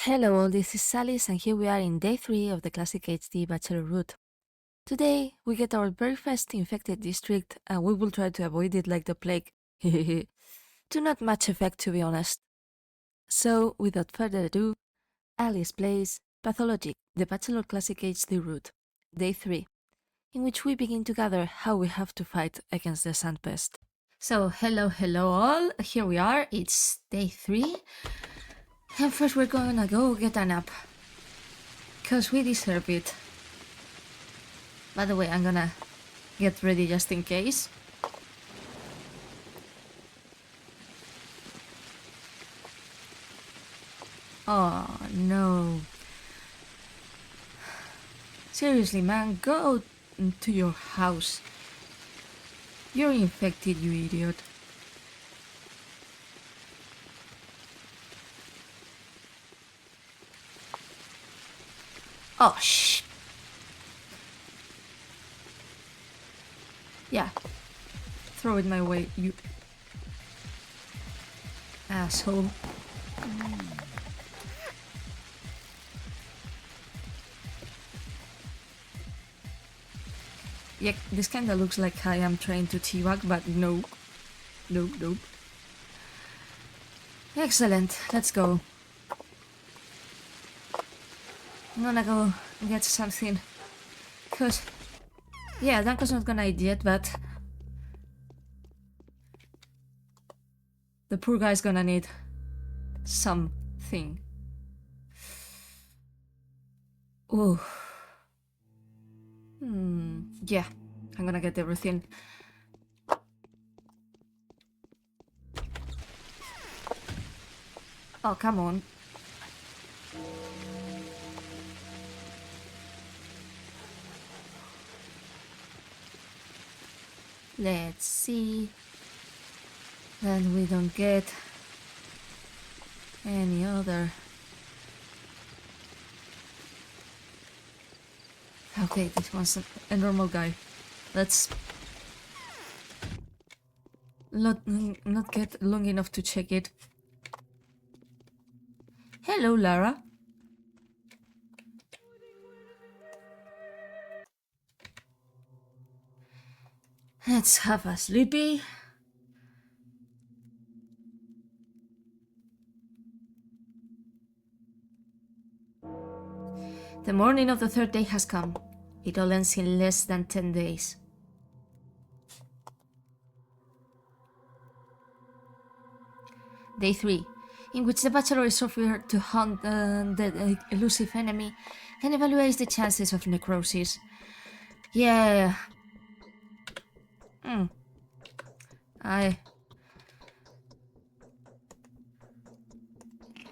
Hello all, this is Alys and here we are in day 3 of the classic HD Bachelor Route. Today we get our very first infected district and we will try to avoid it like the plague. To not much effect, to be honest. So without further ado, Alys plays Pathologic, the Bachelor Classic HD Route, day 3, in which we begin to gather how we have to fight against the Sand Pest. So hello all, here we are, it's day 3. And first we're gonna go get a nap. Cause we deserve it. By the way, I'm gonna get ready just in case. Oh no. Seriously, man, go to your house. You're infected, you idiot. Oh, shh. Yeah. Throw it my way, you asshole. Yeah, this kinda looks like I am trying to teabag, but no. Nope. Excellent, let's go. I'm gonna go get something. Cause, yeah, Danko's not gonna eat yet, but the poor guy's gonna need something. Oh. Yeah, I'm gonna get everything. Oh, come on. Let's see. Then we don't get any other. Okay, this one's a normal guy. Let's not get long enough to check it. Hello, Lara. Let's have a sleepy. The morning of the third day has come. It all ends in less than 10 days. Day 3, in which the Bachelor is offered to hunt the elusive enemy and evaluates the chances of necrosis. Yeah.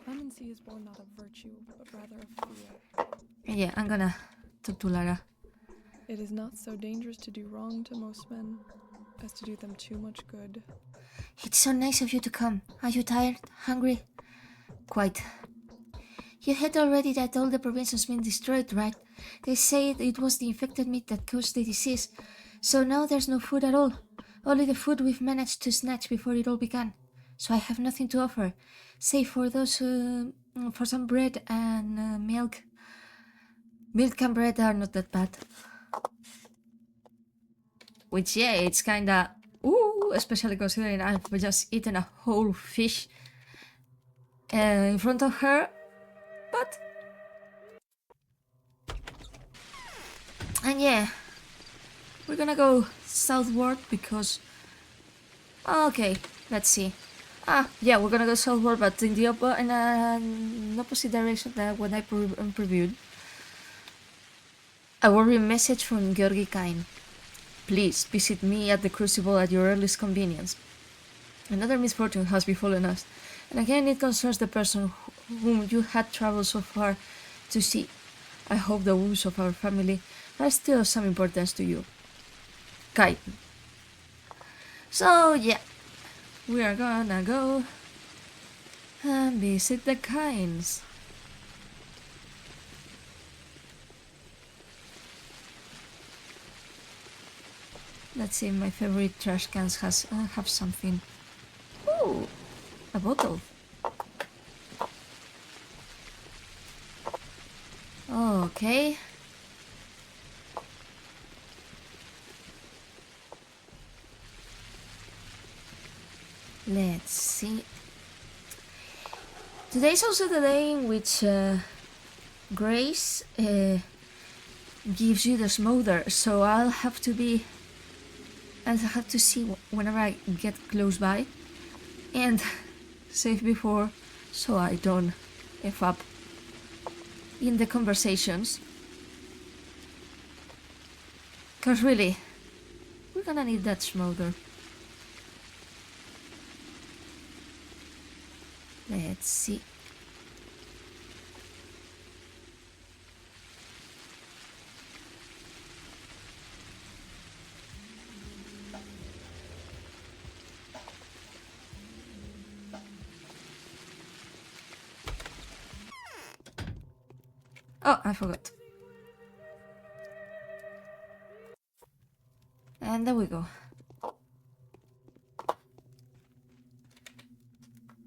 Clemency is born not of virtue, but rather of fear. Yeah, I'm gonna talk to Lara. It is not so dangerous to do wrong to most men as to do them too much good. It's so nice of you to come. Are you tired? Hungry? Quite. You heard already that all the province has been destroyed, right? They say it was the infected meat that caused the disease. So now there's no food at all. Only the food we've managed to snatch before it all began. So I have nothing to offer, save for those for some bread and milk. Milk and bread are not that bad. Which, yeah, it's kinda ooh, especially considering I've just eaten a whole fish in front of her. But and yeah, we're gonna go southward because okay, let's see. Yeah, we're gonna go southward, but in the in an opposite direction than what I previewed. A worrying message from Georgi Kain. Please visit me at the Crucible at your earliest convenience. Another misfortune has befallen us, and again it concerns the person whom you had traveled so far to see. I hope the wounds of our family are still of some importance to you. Kain. So yeah, we are gonna go and visit the Kains. Let's see if my favorite trash cans have something. Ooh, a bottle. Okay. Let's see. Today's also the day in which Grace gives you the smother, so I'll have to see whenever I get close by and save before so I don't F up in the conversations. Cause really, we're gonna need that smother. Let's see. Oh, I forgot. And there we go.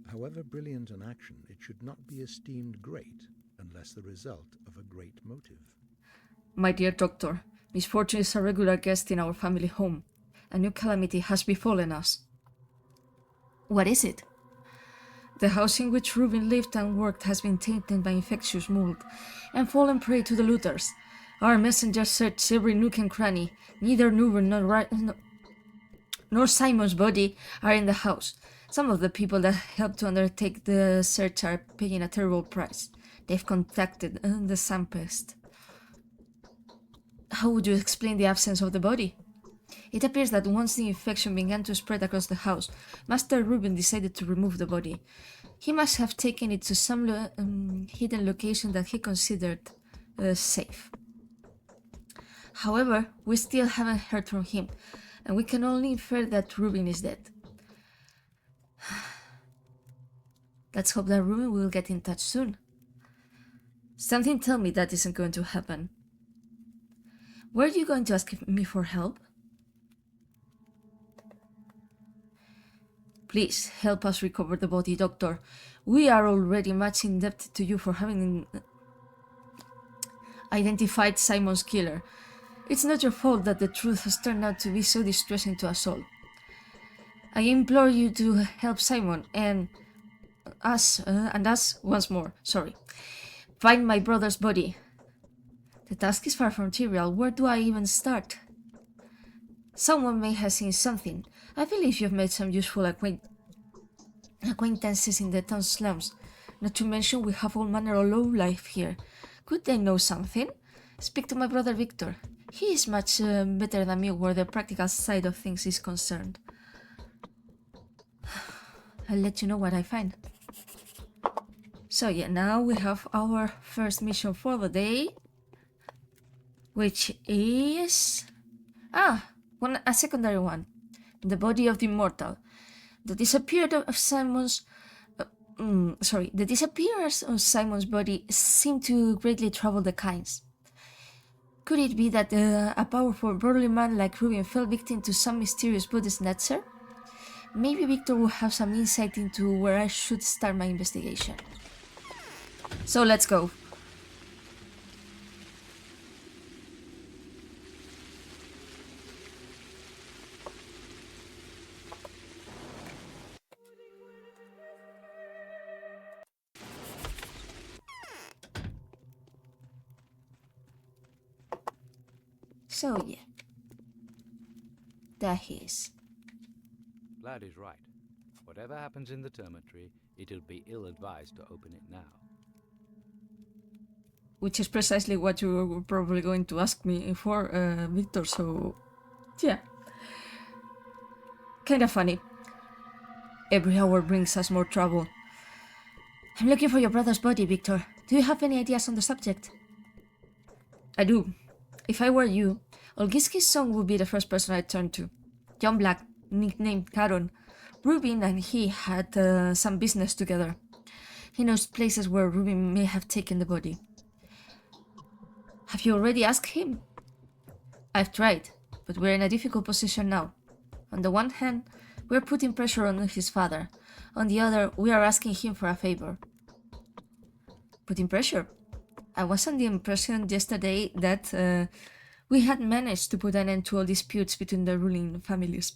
However brilliant an action, it should not be esteemed great unless the result of a great motive. My dear doctor, misfortune is a regular guest in our family home. A new calamity has befallen us. What is it? The house in which Rubin lived and worked has been tainted by infectious mold and fallen prey to the looters. Our messengers searched every nook and cranny. Neither Rubin nor Simon's body are in the house. Some of the people that helped to undertake the search are paying a terrible price. They've contacted the Sand Pest. How would you explain the absence of the body? It appears that once the infection began to spread across the house, Master Rubin decided to remove the body. He must have taken it to some hidden location that he considered safe. However, we still haven't heard from him, and we can only infer that Rubin is dead. Let's hope that Rubin will get in touch soon. Something tells me that isn't going to happen. Were you going to ask me for help? Please help us recover the body, Doctor. We are already much indebted to you for having identified Simon's killer. It's not your fault that the truth has turned out to be so distressing to us all. I implore you to help Simon and us once more. Find my brother's body. The task is far from trivial. Where do I even start? Someone may have seen something. I believe you've made some useful acquaintances in the town slums. Not to mention we have all manner of low life here. Could they know something? Speak to my brother Victor. He is much better than me where the practical side of things is concerned. I'll let you know what I find. So yeah, now we have our first mission for the day, which is a secondary one. The body of the immortal. The disappearance of Simon's body seemed to greatly trouble the Kynes. Could it be that a powerful burly man like Rubin fell victim to some mysterious body snatcher? Maybe Victor will have some insight into where I should start my investigation. So let's go. So yeah, that is. Lad is right. Whatever happens in the termitory, it'll be ill-advised to open it now. Which is precisely what you were probably going to ask me for, Victor, so yeah. Kinda funny. Every hour brings us more trouble. I'm looking for your brother's body, Victor. Do you have any ideas on the subject? I do. If I were you, Olgiski's son would be the first person I'd turn to. John Black, nicknamed Caron. Rubin and he had some business together. He knows places where Rubin may have taken the body. Have you already asked him? I've tried, but we're in a difficult position now. On the one hand, we're putting pressure on his father. On the other, we are asking him for a favor. Putting pressure? I was under the impression yesterday that we had managed to put an end to all disputes between the ruling families.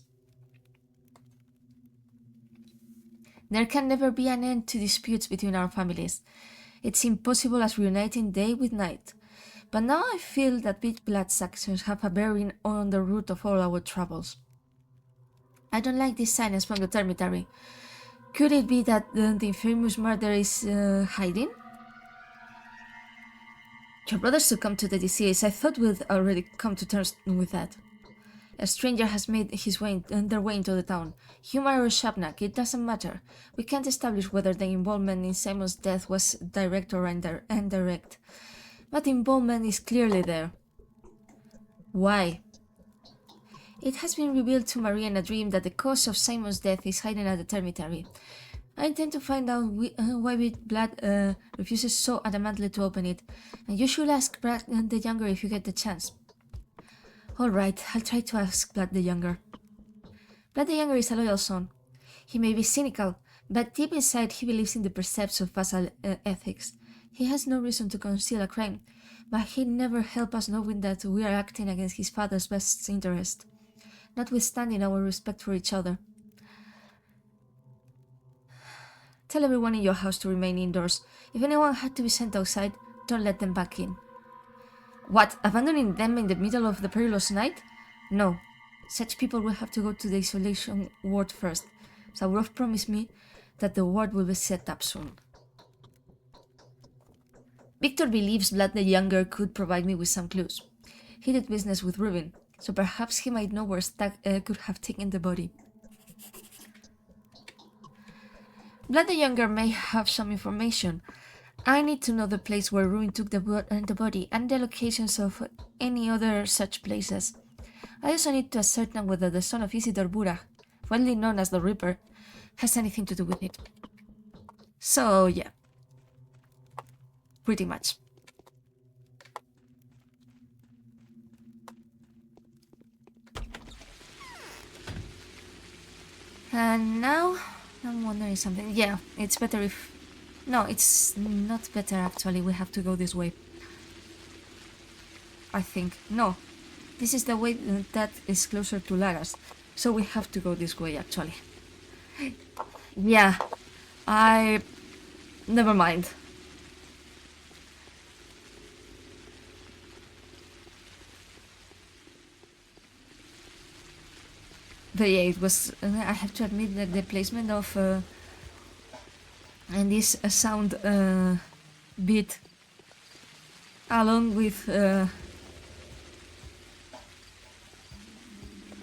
There can never be an end to disputes between our families. It's impossible as reuniting day with night. But now I feel that big blood actions have a bearing on the root of all our troubles. I don't like this silence from the dormitory. Could it be that the infamous murderer is hiding? Your brother succumbed to the disease. I thought we'd already come to terms with that. A stranger has made their way into the town. Human or Shabnak, it doesn't matter. We can't establish whether the involvement in Simon's death was direct or indirect. But involvement is clearly there. Why? It has been revealed to Marie in a dream that the cause of Simon's death is hidden at the termitary. I intend to find out why Big Blood refuses so adamantly to open it, and you should ask Brad the Younger if you get the chance. Alright, I'll try to ask Blood the Younger. Blood the Younger is a loyal son. He may be cynical, but deep inside he believes in the precepts of vassal ethics. He has no reason to conceal a crime, but he'd never help us knowing that we are acting against his father's best interest, notwithstanding our respect for each other. Tell everyone in your house to remain indoors. If anyone had to be sent outside, don't let them back in. What, abandoning them in the middle of the perilous night? No. Such people will have to go to the isolation ward first. Saurov promised me that the ward will be set up soon. Victor believes Vlad the Younger could provide me with some clues. He did business with Rubin, so perhaps he might know where Stag could have taken the body. Vlad the Younger may have some information. I need to know the place where Rubin took the body and the locations of any other such places. I also need to ascertain whether the son of Isidor Burach, widely known as the Ripper, has anything to do with it. So, yeah. Pretty much. And now, I'm wondering something. Yeah, it's better if... No, it's not better actually. We have to go this way. I think. No. This is the way that is closer to Laga's. So we have to go this way actually. Yeah. Never mind. But yeah, it was... I have to admit that the placement of... and this sound bit, along with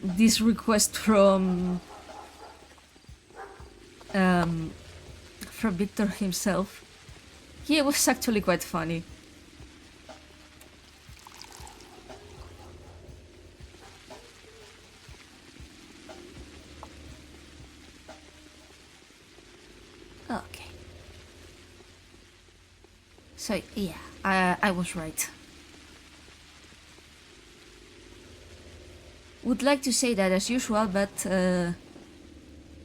this request from Victor himself, yeah, it was actually quite funny. Okay. So, yeah, I was right. Would like to say that as usual, but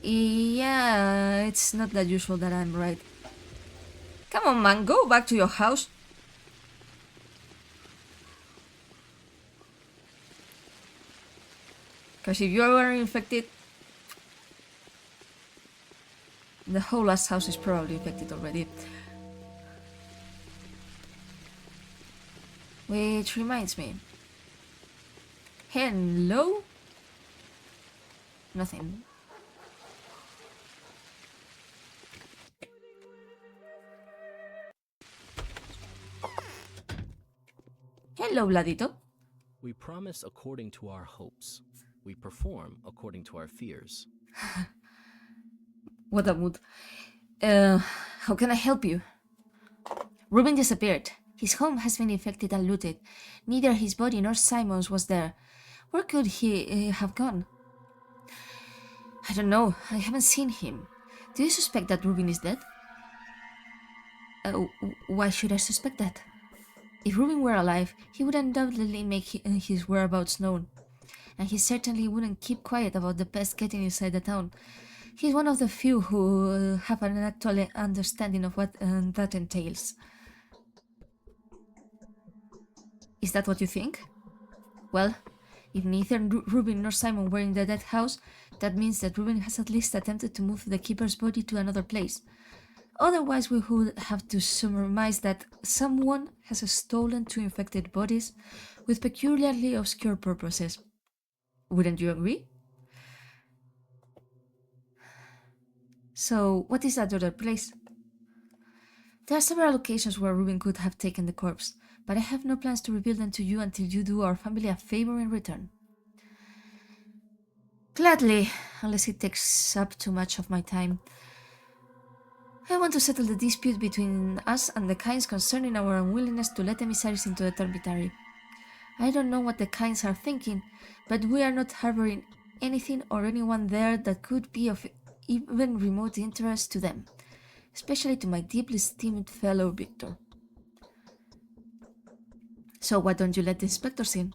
yeah, it's not that usual that I'm right. Come on, man, go back to your house. Because if you are infected, the whole last house is probably infected already. Which reminds me. Hello? Nothing. Hello, Vladito. We promise according to our hopes. We perform according to our fears. What a mood. How can I help you? Rubin disappeared. His home has been infected and looted. Neither his body nor Simon's was there. Where could he have gone? I don't know. I haven't seen him. Do you suspect that Rubin is dead? Why should I suspect that? If Rubin were alive, he would undoubtedly make his whereabouts known. And he certainly wouldn't keep quiet about the pest getting inside the town. He's one of the few who have an actual understanding of what that entails. Is that what you think? Well, if neither Rubin nor Simon were in the dead house, that means that Rubin has at least attempted to move the keeper's body to another place. Otherwise, we would have to surmise that someone has stolen two infected bodies with peculiarly obscure purposes. Wouldn't you agree? So, what is that other place? There are several locations where Rubin could have taken the corpse, but I have no plans to reveal them to you until you do our family a favor in return. Gladly, unless it takes up too much of my time. I want to settle the dispute between us and the Kynes concerning our unwillingness to let emissaries into the dormitory. I don't know what the Kynes are thinking, but we are not harboring anything or anyone there that could be of even remote interest to them, especially to my deeply esteemed fellow Victor. So why don't you let the inspectors in?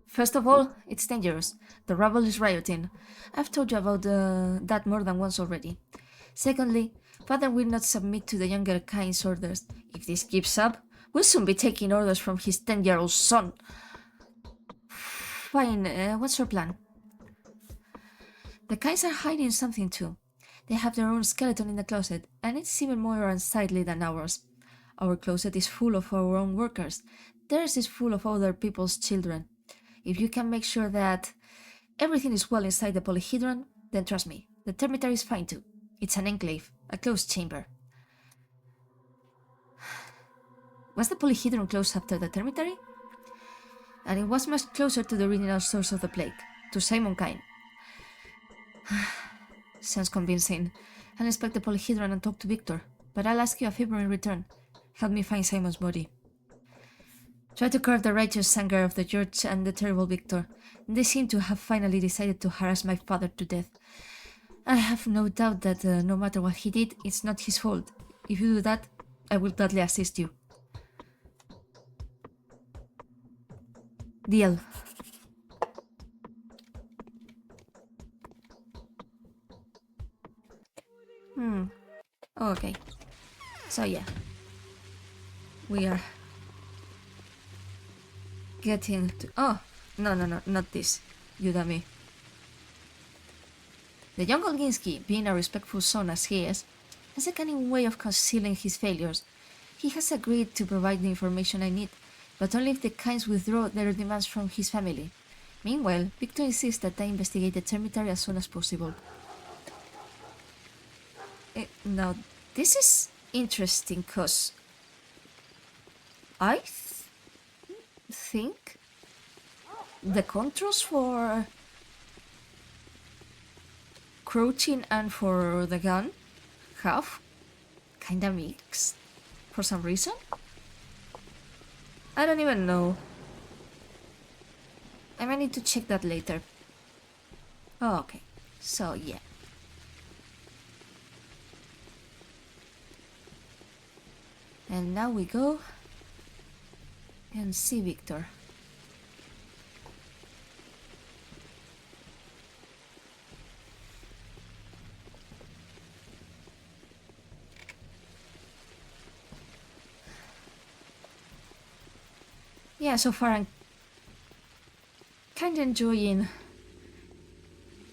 First of all, it's dangerous. The rabble is rioting. I've told you about that more than once already. Secondly, Father will not submit to the younger Kynes' orders. If this keeps up, we'll soon be taking orders from his 10-year-old son. Fine, what's your plan? The Kynes are hiding something too. They have their own skeleton in the closet, and it's even more unsightly than ours. Our closet is full of our own workers. Theirs is full of other people's children. If you can make sure that everything is well inside the polyhedron, then trust me, the dormitory is fine too. It's an enclave, a closed chamber. Was the polyhedron closed after the dormitory? And it was much closer to the original source of the plague, to Simon Kyne. Sounds convincing. I'll inspect the polyhedron and talk to Victor, but I'll ask you a favor in return. Help me find Simon's body. Try to curb the righteous anger of the George and the terrible Victor. They seem to have finally decided to harass my father to death. I have no doubt that no matter what he did, it's not his fault. If you do that, I will gladly assist you. Deal. Okay. So yeah. We are getting to... Oh! No, not this. You dummy. The young Olginski, being a respectful son as he is, has a cunning way of concealing his failures. He has agreed to provide the information I need, but only if the Kynes withdraw their demands from his family. Meanwhile, Victor insists that I investigate the dormitory as soon as possible. Now, this is interesting, cause I think the controls for crouching and for the gun have kinda mixed for some reason. I don't even know. I might need to check that later. Oh, okay, so yeah. And now we go and see Victor. Yeah, so far I'm kind of enjoying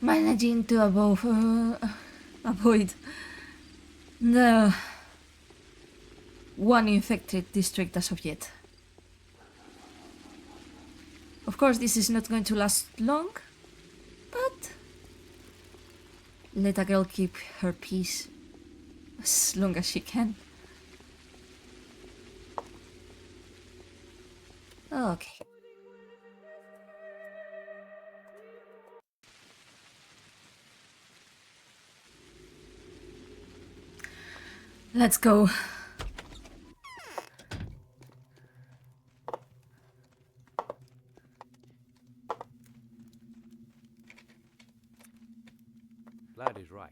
managing to avoid the one infected district as of yet. Of course, this is not going to last long, but let a girl keep her peace as long as she can. Okay. Let's go. Lad is right.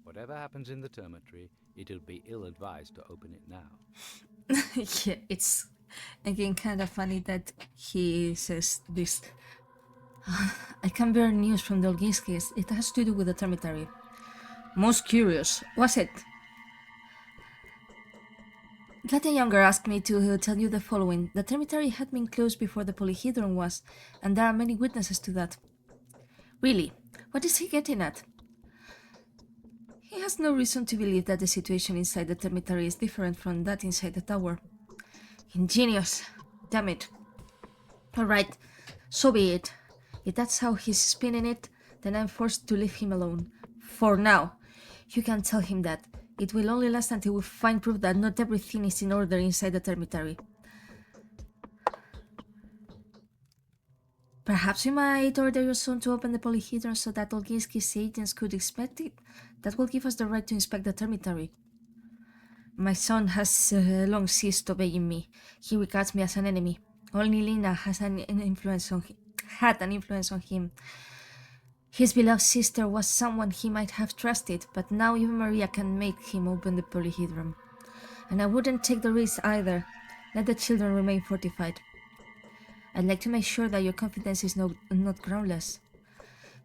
Whatever happens in the dormitory, it'll be ill-advised to open it now. Yeah, it's again kind of funny that he says this. I can bear news from the Olginskis. It has to do with the dormitory. Most curious, was it? Latin Younger asked me to tell you the following. The cemetery had been closed before the polyhedron was, and there are many witnesses to that. Really, what is he getting at? He has no reason to believe that the situation inside the cemetery is different from that inside the tower. Ingenious. Damn it. Alright, so be it. If that's how he's spinning it, then I'm forced to leave him alone. For now. You can tell him that. It will only last until we find proof that not everything is in order inside the cemetery. Perhaps we might order your son to open the polyhedron so that Olginski's agents could inspect it. That will give us the right to inspect the cemetery. My son has long ceased obeying me. He regards me as an enemy. Only Lina has an influence on him. Had an influence on him. His beloved sister was someone he might have trusted, but now even Maria can make him open the polyhedron. And I wouldn't take the risk either. Let the children remain fortified. I'd like to make sure that your confidence is not groundless.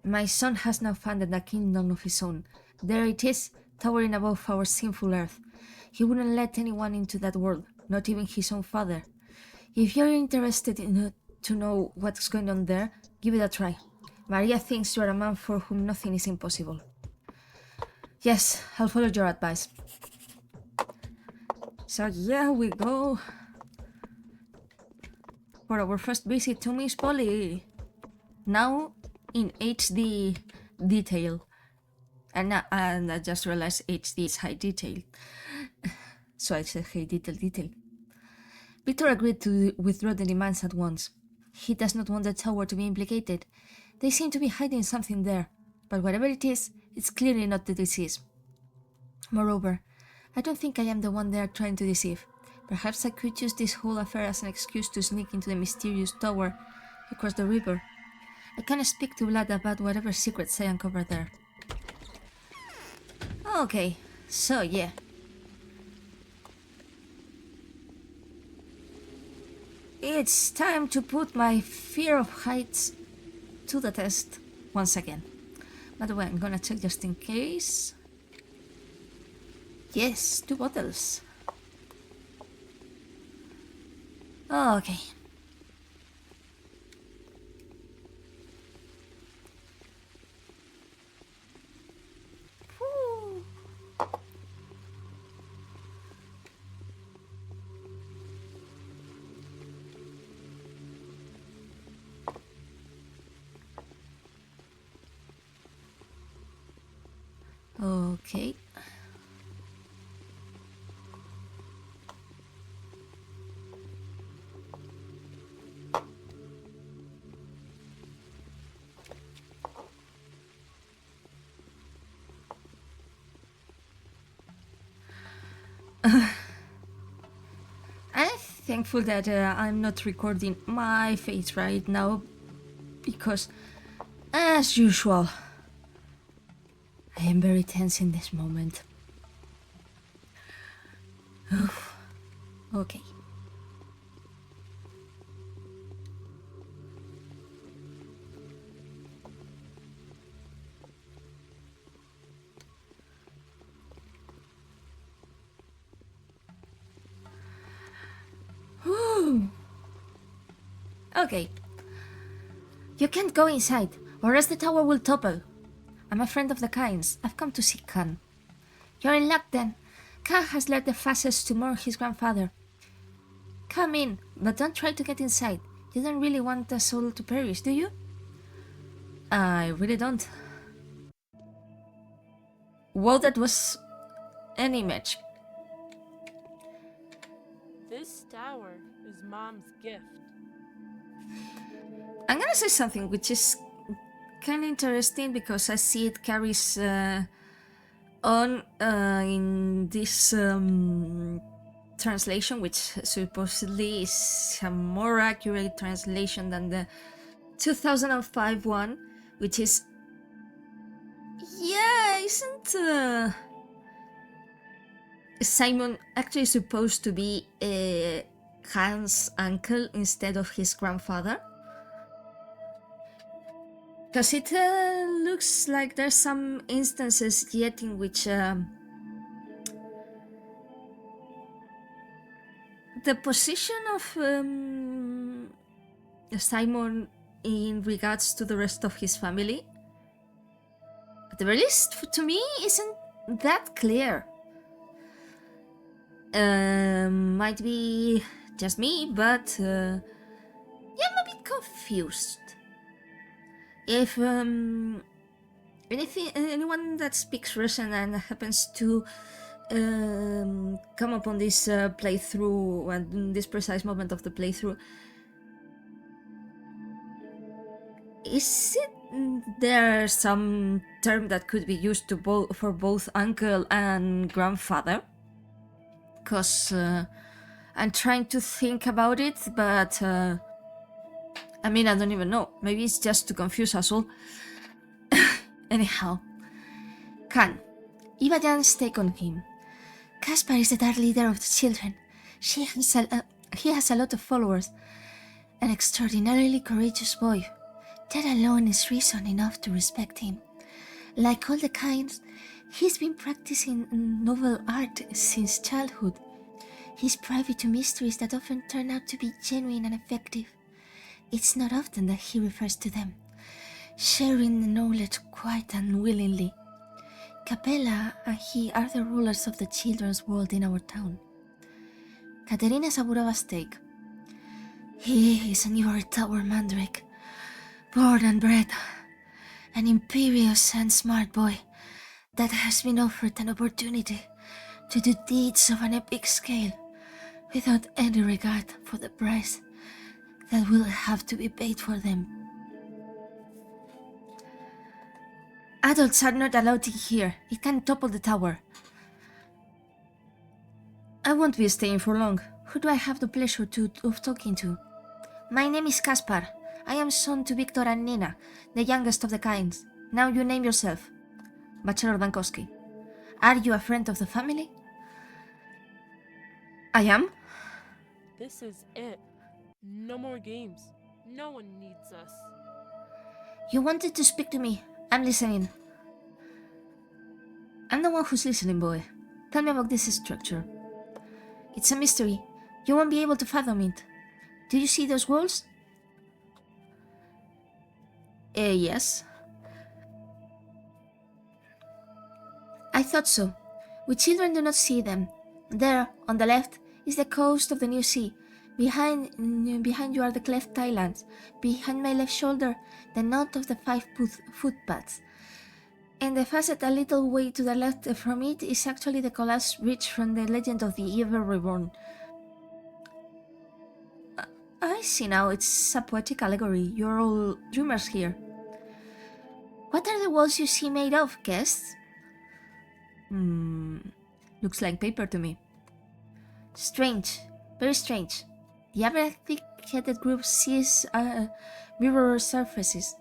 My son has now founded a kingdom of his own. There it is, towering above our sinful earth. He wouldn't let anyone into that world, not even his own father. If you're interested to know what's going on there, give it a try. Maria thinks you're a man for whom nothing is impossible. Yes, I'll follow your advice. So yeah, we go for our first visit to Miss Polly. Now in HD detail. And I just realized HD is high detail. So I said high detail. Victor agreed to withdraw the demands at once. He does not want the tower to be implicated. They seem to be hiding something there, but whatever it is, it's clearly not the disease. Moreover, I don't think I am the one they are trying to deceive. Perhaps I could use this whole affair as an excuse to sneak into the mysterious tower across the river. I can speak to Vlad about whatever secrets I uncover there. Okay, so yeah. It's time to put my fear of heights to the test once again. By the way, I'm gonna check just in case. Yes, 2 bottles. Okay. Whew. Okay. I'm thankful that I'm not recording my face right now, because, as usual, I am very tense in this moment. Okay. Okay. You can't go inside, or else the tower will topple. I'm a friend of the Kynes. I've come to see Khan. You're in luck then. Khan has led the fascists to mourn his grandfather. Come in, but don't try to get inside. You don't really want us all to perish, do you? I really don't. Well, that was an image. This tower is Mom's gift. I'm gonna say something which is kind of interesting because I see it carries on in this translation, which supposedly is a more accurate translation than the 2005 one, which is, yeah, isn't Simon actually supposed to be Hans' uncle instead of his grandfather? Because it looks like there's some instances yet in which the position of Simon in regards to the rest of his family, at the very least to me, isn't that clear. Might be just me, but yeah, I'm a bit confused. If anyone that speaks Russian and happens to come upon this playthrough and this precise moment of the playthrough, is it there some term that could be used to for both uncle and grandfather? Because I'm trying to think about it, but I mean, I don't even know. Maybe it's just to confuse us all. Anyhow, Khan, Ivajan's take on him. Caspar is the dark leader of the children. He has a lot of followers. An extraordinarily courageous boy. That alone is reason enough to respect him. Like all the kinds, he's been practicing novel art since childhood. He's privy to mysteries that often turn out to be genuine and effective. It's not often that he refers to them, sharing the knowledge quite unwillingly. Capella and he are the rulers of the children's world in our town. Katerina saboreaba steak. He is an ivory tower mandrake, born and bred, an imperious and smart boy that has been offered an opportunity to do deeds of an epic scale without any regard for the price that will have to be paid for them. Adults are not allowed in here. It can topple the tower. I won't be staying for long. Who do I have the pleasure of talking to? My name is Kaspar. I am son to Victor and Nina, the youngest of the kinds. Now you name yourself. Bachelor Dankowski. Are you a friend of the family? I am. This is it. No more games. No one needs us. You wanted to speak to me. I'm listening. I'm the one who's listening, boy. Tell me about this structure. It's a mystery. You won't be able to fathom it. Do you see those walls? Yes. I thought so. We children do not see them. There, on the left, is the coast of the new sea. Behind you are the cleft islands. Behind my left shoulder, the knot of the 5 footpaths. And the facet a little way to the left from it is actually the collapsed bridge from the legend of the Ever Reborn. I see now, it's a poetic allegory. You're all dreamers here. What are the walls you see made of, guests? Looks like paper to me. Strange. Very strange. The average thick-headed group sees mirror surfaces.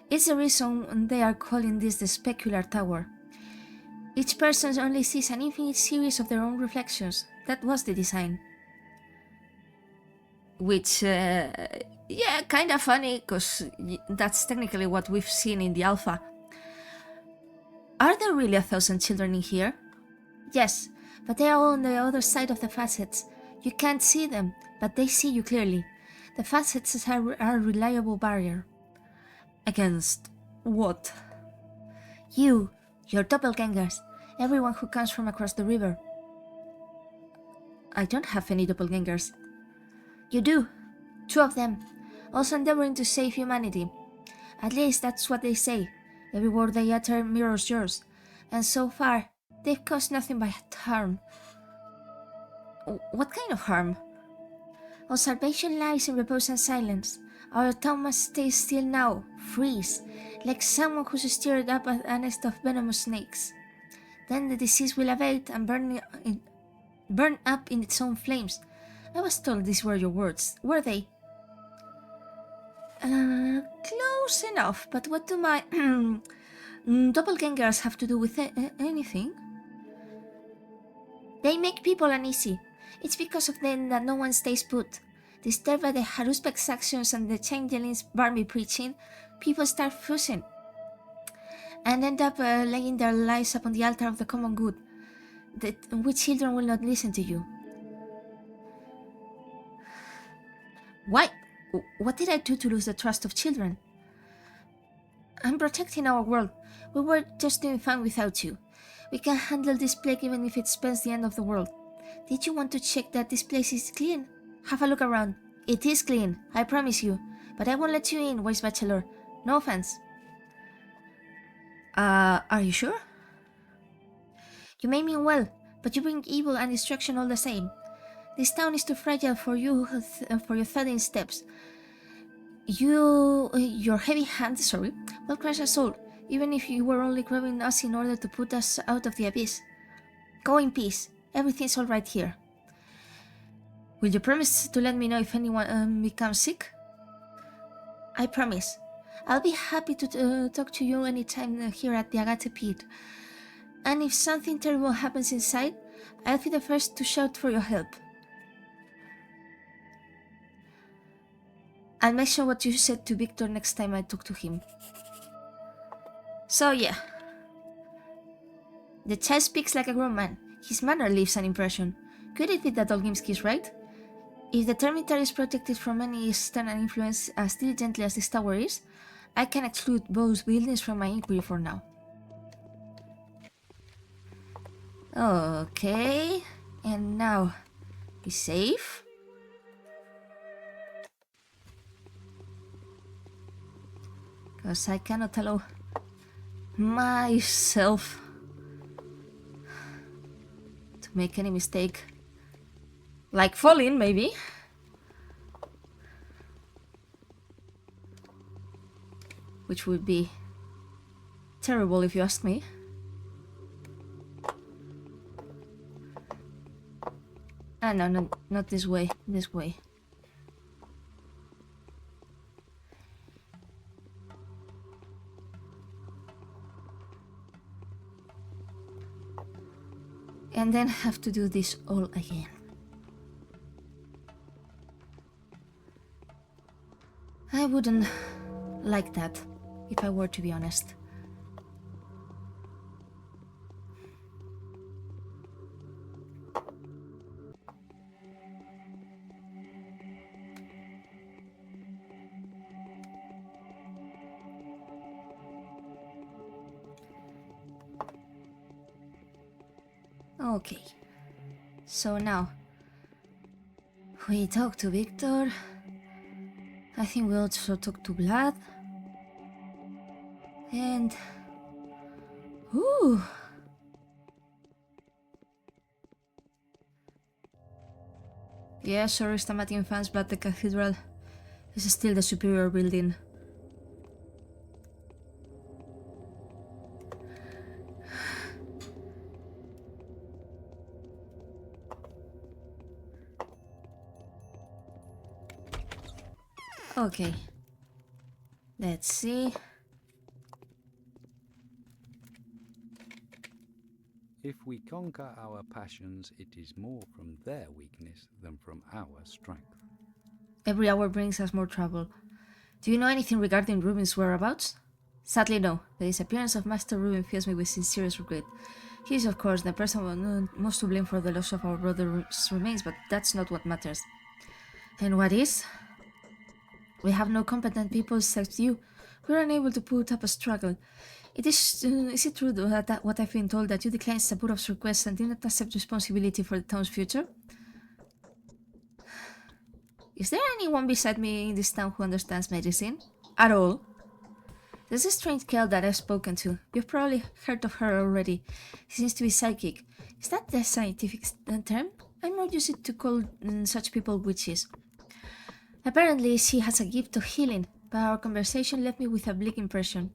It's the reason they are calling this the specular tower. Each person only sees an infinite series of their own reflections. That was the design. Which, yeah, kinda funny, because that's technically what we've seen in the alpha. Are there really 1,000 children in here? Yes, but they are all on the other side of the facets. You can't see them, but they see you clearly. The facets are a reliable barrier. Against what? You, your doppelgangers, everyone who comes from across the river. I don't have any doppelgangers. You do. 2 of them, also endeavoring to save humanity. At least that's what they say. Every word they utter mirrors yours. And so far, they've caused nothing but harm. What kind of harm? Our salvation lies in repose and silence. Our town must stay still now, freeze, like someone who's stirred up a nest of venomous snakes. Then the disease will abate and burn up in its own flames. I was told these were your words. Were they? Close enough, but what do my doppelgangers have to do with anything? They make people uneasy. It's because of them that no one stays put. Disturbed by the Haruspec's actions and the changeling's barmy preaching, people start fussing and end up laying their lives upon the altar of the common good. We children will not listen to you. Why? What did I do to lose the trust of children? I'm protecting our world. We were just doing fine without you. We can handle this plague even if it spells the end of the world. Did you want to check that this place is clean? Have a look around. It is clean, I promise you. But I won't let you in, wise bachelor. No offense. Are you sure? You may mean well, but you bring evil and destruction all the same. This town is too fragile for you, for your thudding steps. Your heavy hand, will crush us all, even if you were only grabbing us in order to put us out of the abyss. Go in peace. Everything's all right here. Will you promise to let me know if anyone becomes sick? I promise. I'll be happy to talk to you anytime here at the Agate Pit. And if something terrible happens inside, I'll be the first to shout for your help. I'll mention what you said to Victor next time I talk to him. So yeah. The child speaks like a grown man. His manner leaves an impression. Could it be that Olgimski is right? If the Termitary is protected from any external influence as diligently as this tower is, I can exclude both buildings from my inquiry for now. Okay, and now, be safe. Because I cannot allow myself to make any mistake. Like falling, maybe. Which would be terrible if you ask me. Ah, no, not this way. This way. And then have to do this all again. I wouldn't like that, if I were to be honest. Okay, so now we talk to Victor. I think we also talk to Vlad. And... ooh! Yeah, sorry Stamatian fans, but the cathedral is still the superior building. Okay. Let's see. If we conquer our passions, it is more from their weakness than from our strength. Every hour brings us more trouble. Do you know anything regarding Rubin's whereabouts? Sadly, no. The disappearance of Master Rubin fills me with sincere regret. He is, of course, the person most to blame for the loss of our brother's remains, but that's not what matters. And what is? We have no competent people except you. We are unable to put up a struggle. Is it true that what I've been told, that you declined Saburov's request and did not accept responsibility for the town's future? Is there anyone beside me in this town who understands medicine? At all? There's a strange girl that I've spoken to. You've probably heard of her already. She seems to be psychic. Is that the scientific term? I'm more used to call such people witches. Apparently, she has a gift of healing, but our conversation left me with a bleak impression.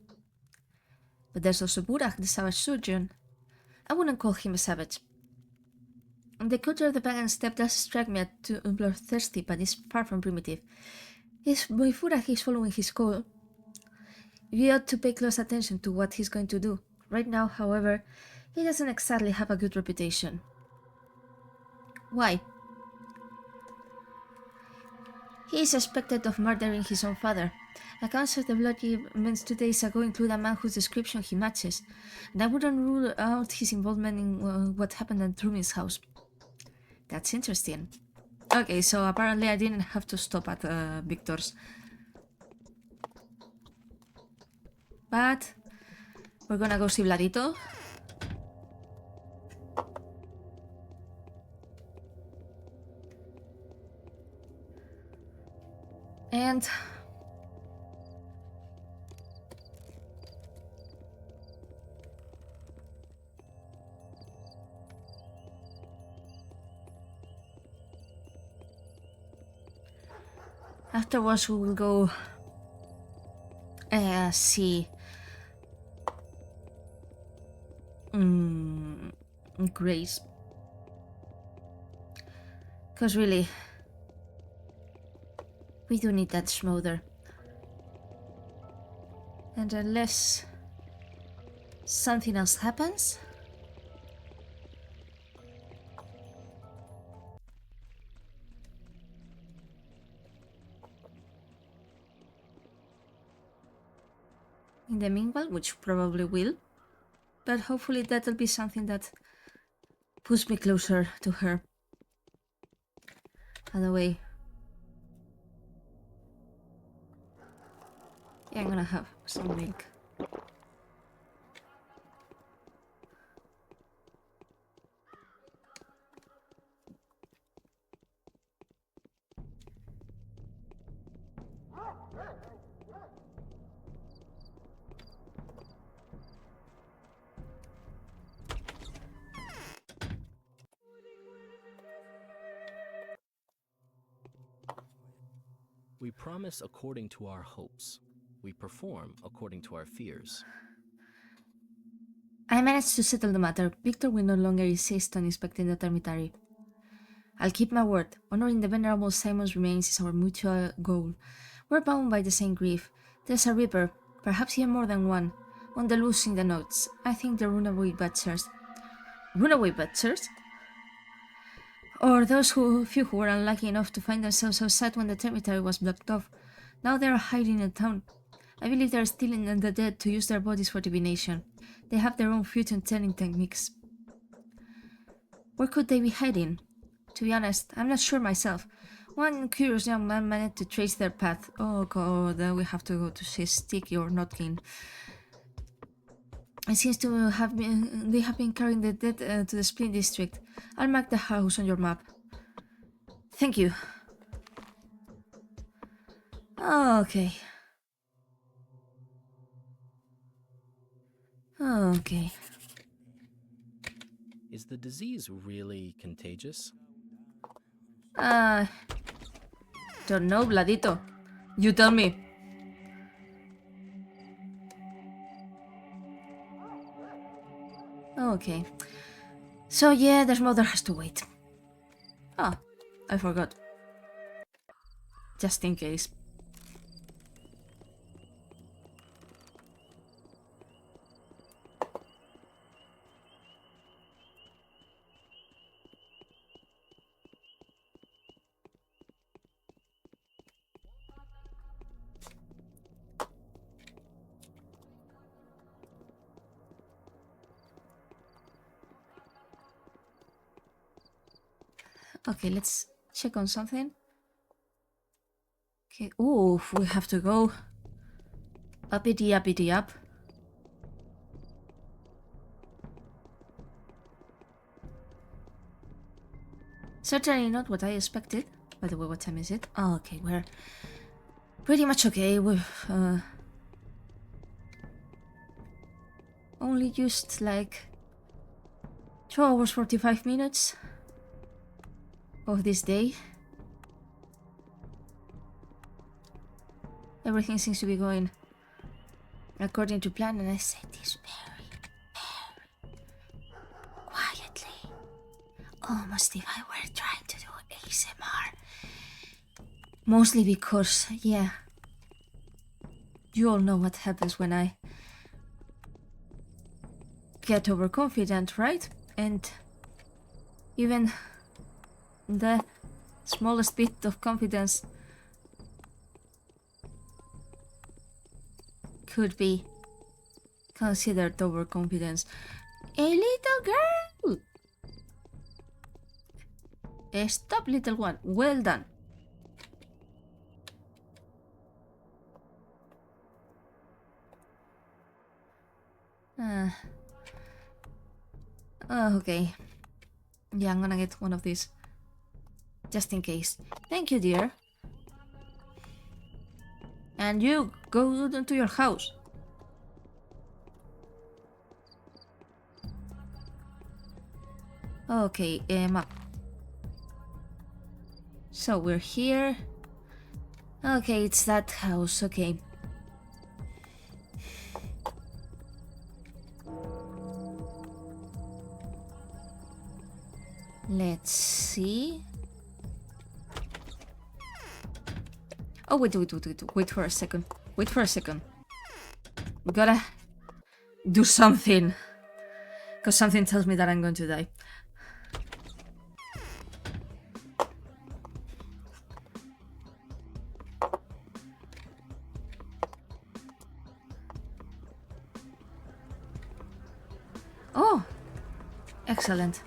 But there's also Burak, the savage surgeon. I wouldn't call him a savage. The culture of the pagan steppe does strike me as too bloodthirsty, but is far from primitive. If Burak is following his call, we ought to pay close attention to what he's going to do. Right now, however, he doesn't exactly have a good reputation. Why? He is suspected of murdering his own father. Accounts of the bloody events 2 days ago include a man whose description he matches, and I wouldn't rule out his involvement in what happened at Truman's house. That's interesting. Okay, so apparently I didn't have to stop at Victor's. But we're gonna go see Vladito. And afterwards we will go see Grace. Because really, we do need that smother. And unless something else happens... In the meanwhile, which probably will, but hopefully that'll be something that puts me closer to her. By the way, yeah, I'm gonna have some milk. We promise according to our hopes. We perform according to our fears. I managed to settle the matter. Victor will no longer insist on inspecting the dormitory. I'll keep my word. Honoring the venerable Simon's remains is our mutual goal. We're bound by the same grief. There's a reaper, perhaps even more than one, on the loose in the notes. I think the runaway butchers. Runaway butchers? Or those few who were unlucky enough to find themselves outside when the dormitory was blocked off. Now they are hiding in town. I believe they are stealing the dead to use their bodies for divination. They have their own fortune-telling techniques. Where could they be hiding? To be honest, I'm not sure myself. One curious young man managed to trace their path. Oh god, then we have to go to see Sticky or Notkin. It seems to have been they have been carrying the dead to the Spring District. I'll mark the house on your map. Thank you. Okay. Okay. Is the disease really contagious? Don't know, Vladito. You tell me. Okay. So yeah, their mother has to wait. Ah, I forgot. Just in case. Okay, let's check on something. Okay, ooh, we have to go uppity uppity up. Certainly not what I expected. By the way, what time is it? Oh, okay, we're pretty much okay. We've only used like 2 hours 45 minutes of this day. Everything seems to be going according to plan, and I say this very, very quietly. Almost if I were trying to do ASMR. Mostly because, yeah, you all know what happens when I get overconfident, right? And even the smallest bit of confidence could be considered overconfidence. A little girl! Stop, little one. Well done. Okay. Yeah, I'm gonna get one of these. Just in case. Thank you, dear. And you, go to your house. Okay, map. So we're here. Okay, it's that house, okay. Let's see. Oh, wait for a second. Wait for a second. We gotta do something. Because something tells me that I'm going to die. Oh! Excellent.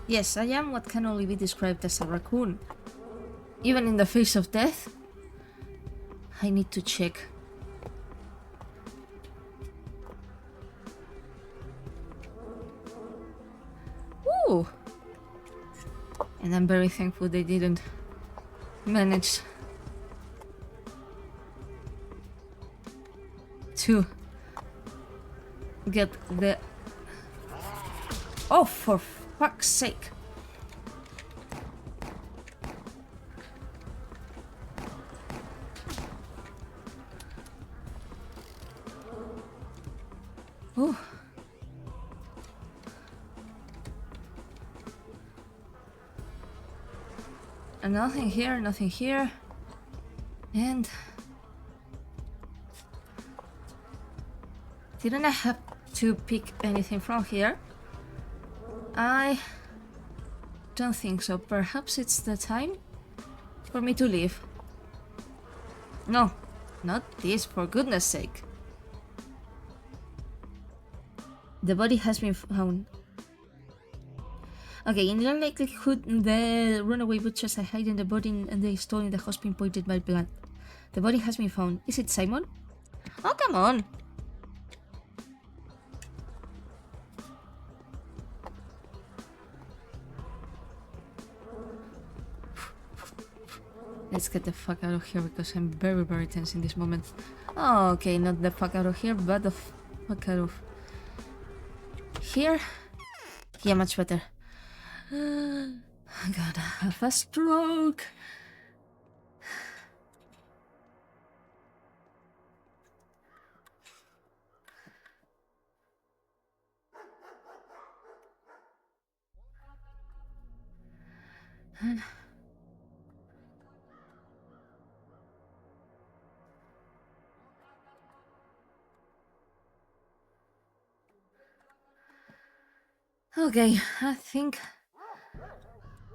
Yes, I am what can only be described as a raccoon. Even in the face of death, I need to check. Ooh! And I'm very thankful they didn't manage to get the... Oh, for fuck's sake. Oh. And nothing here, nothing here. And... didn't I have to pick anything from here? I don't think so. Perhaps it's the time for me to leave. No, not this, for goodness sake. The body has been found. Okay, in all likelihood, the runaway butchers are hiding the body and they stole in the house pinpointed by blood. The body has been found. Is it Simon? Oh, come on! Let's get the fuck out of here because I'm very, very tense in this moment. Oh, okay, not the fuck out of here, but the fuck out of here. Yeah, much better. I'm gonna have a stroke. Okay, I think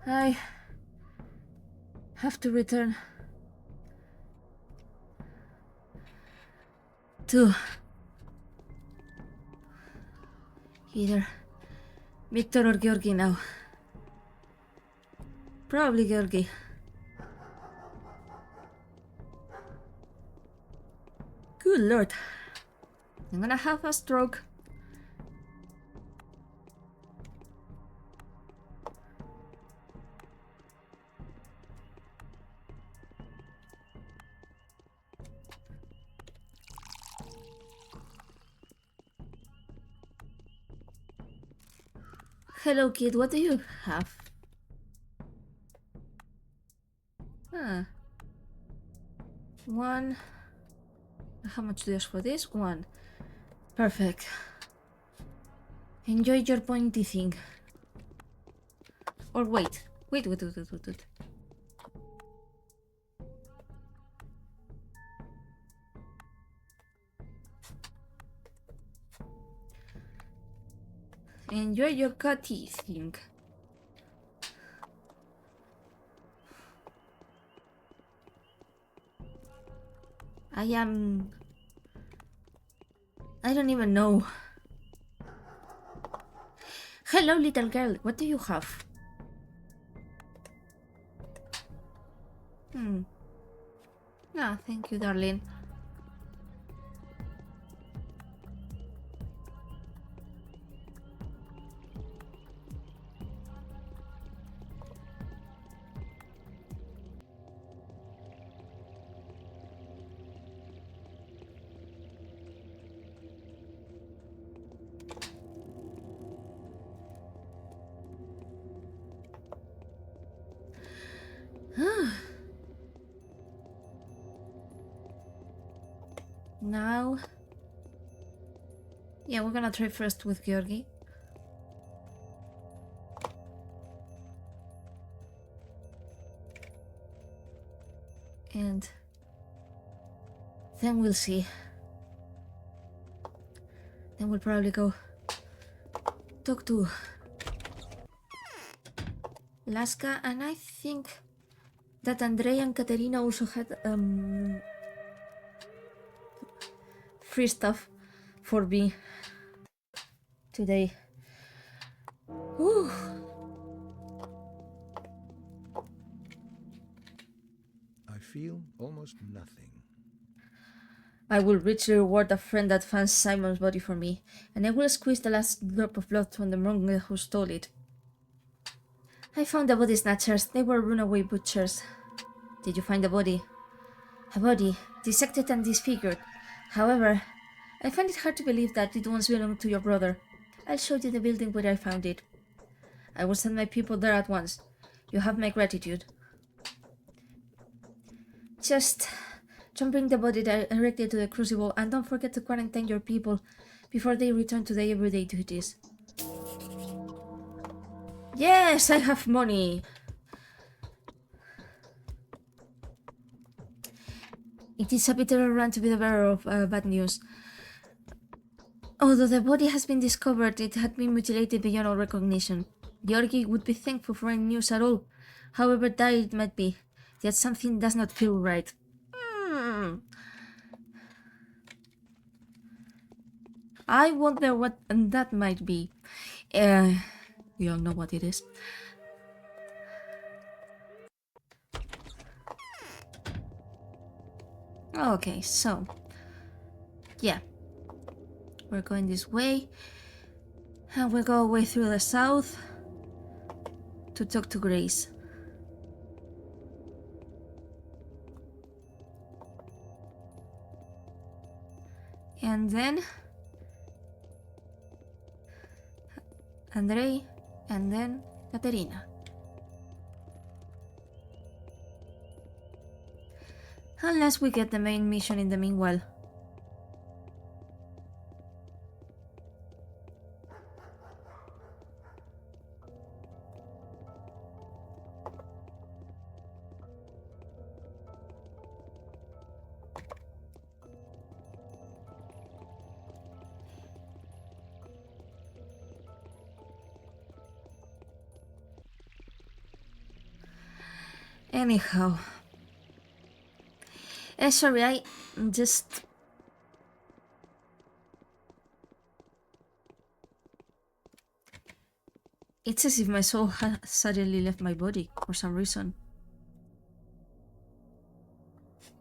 I have to return to either Victor or Georgi now. Probably Georgi. Good lord. I'm gonna have a stroke. Hello, kid. What do you have? Huh. One. How much do you ask for this? One. Perfect. Enjoy your pointy thing. Or wait. Wait. Enjoy your cutty thing. I don't even know. Hello, little girl. What do you have? Ah, thank you, darling. Now... Yeah, we're gonna try first with Georgi. And... then we'll see. Then we'll probably go... talk to... Laska, and I think... that Andrea and Katerina also had, free stuff for me today. Whew. I feel almost nothing. I will richly reward a friend that finds Simon's body for me, and I will squeeze the last drop of blood from the mongrel who stole it. I found the body snatchers. They were runaway butchers. Did you find the body? A body, dissected and disfigured. However, I find it hard to believe that it once belonged to your brother. I'll show you the building where I found it. I will send my people there at once. You have my gratitude. Just don't bring the body directly to the crucible, and don't forget to quarantine your people before they return to their everyday duties. Yes, I have money! It is a bitter run to be the bearer of bad news. Although the body has been discovered, it had been mutilated beyond all recognition. Georgi would be thankful for any news at all, however dire it might be, yet something does not feel right. I wonder what that might be. We all know what it is. Okay, so... yeah. We're going this way. And we'll go away through the south to talk to Grace. And then... Andrei, and then Katerina. Unless we get the main mission in the meanwhile. Anyhow. Sorry, I just... It's as if my soul has suddenly left my body for some reason.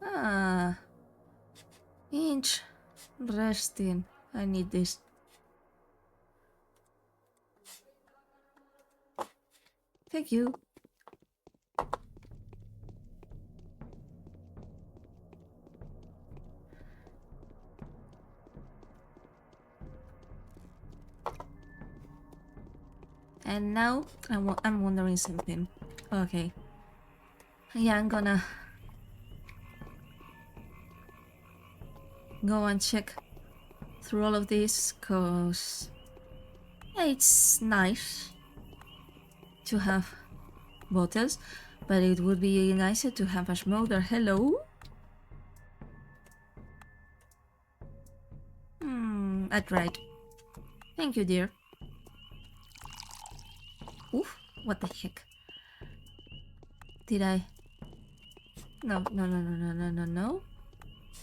Ah. Inch. Resting. I need this. Thank you. And now I'm wondering something. Okay. Yeah, I'm gonna go and check through all of this, cause Yeah, it's nice to have bottles, but it would be nicer to have a smolder. Hello? I tried. Thank you, dear. Oof, what the heck? Did I? No, no, no, no, no, no, no, no.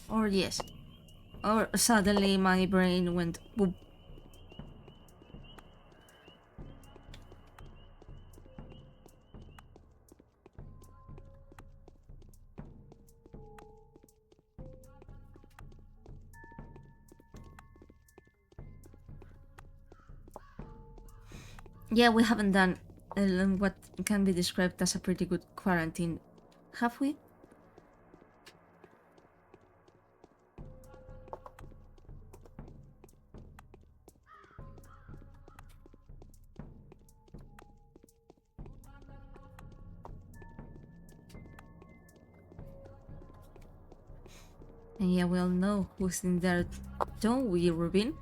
Or yes. Or suddenly my brain went boop. Yeah, we haven't done what can be described as a pretty good quarantine, have we? And yeah, we all know who's in there, don't we, Rubin?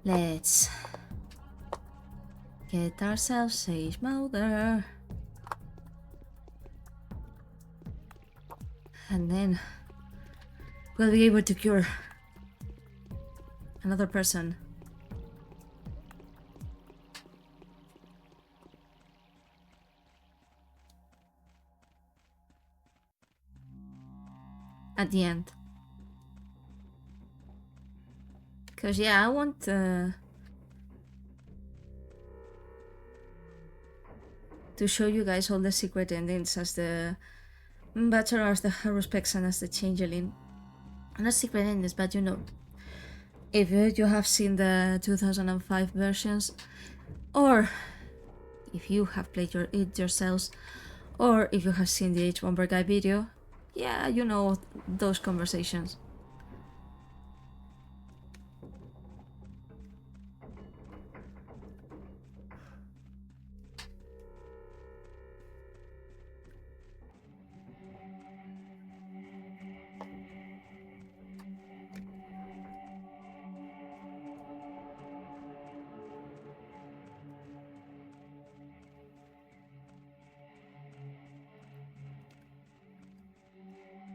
Let's get ourselves a smolder. And then we'll be able to cure another person. At the end. Because yeah, I want to show you guys all the secret endings as the Bachelor, as the Haruspex, and as the Changeling. Not secret endings, but you know, if you have seen the 2005 versions, or if you have played it yourselves, or if you have seen the H-Bomber Guy video, yeah, you know those conversations.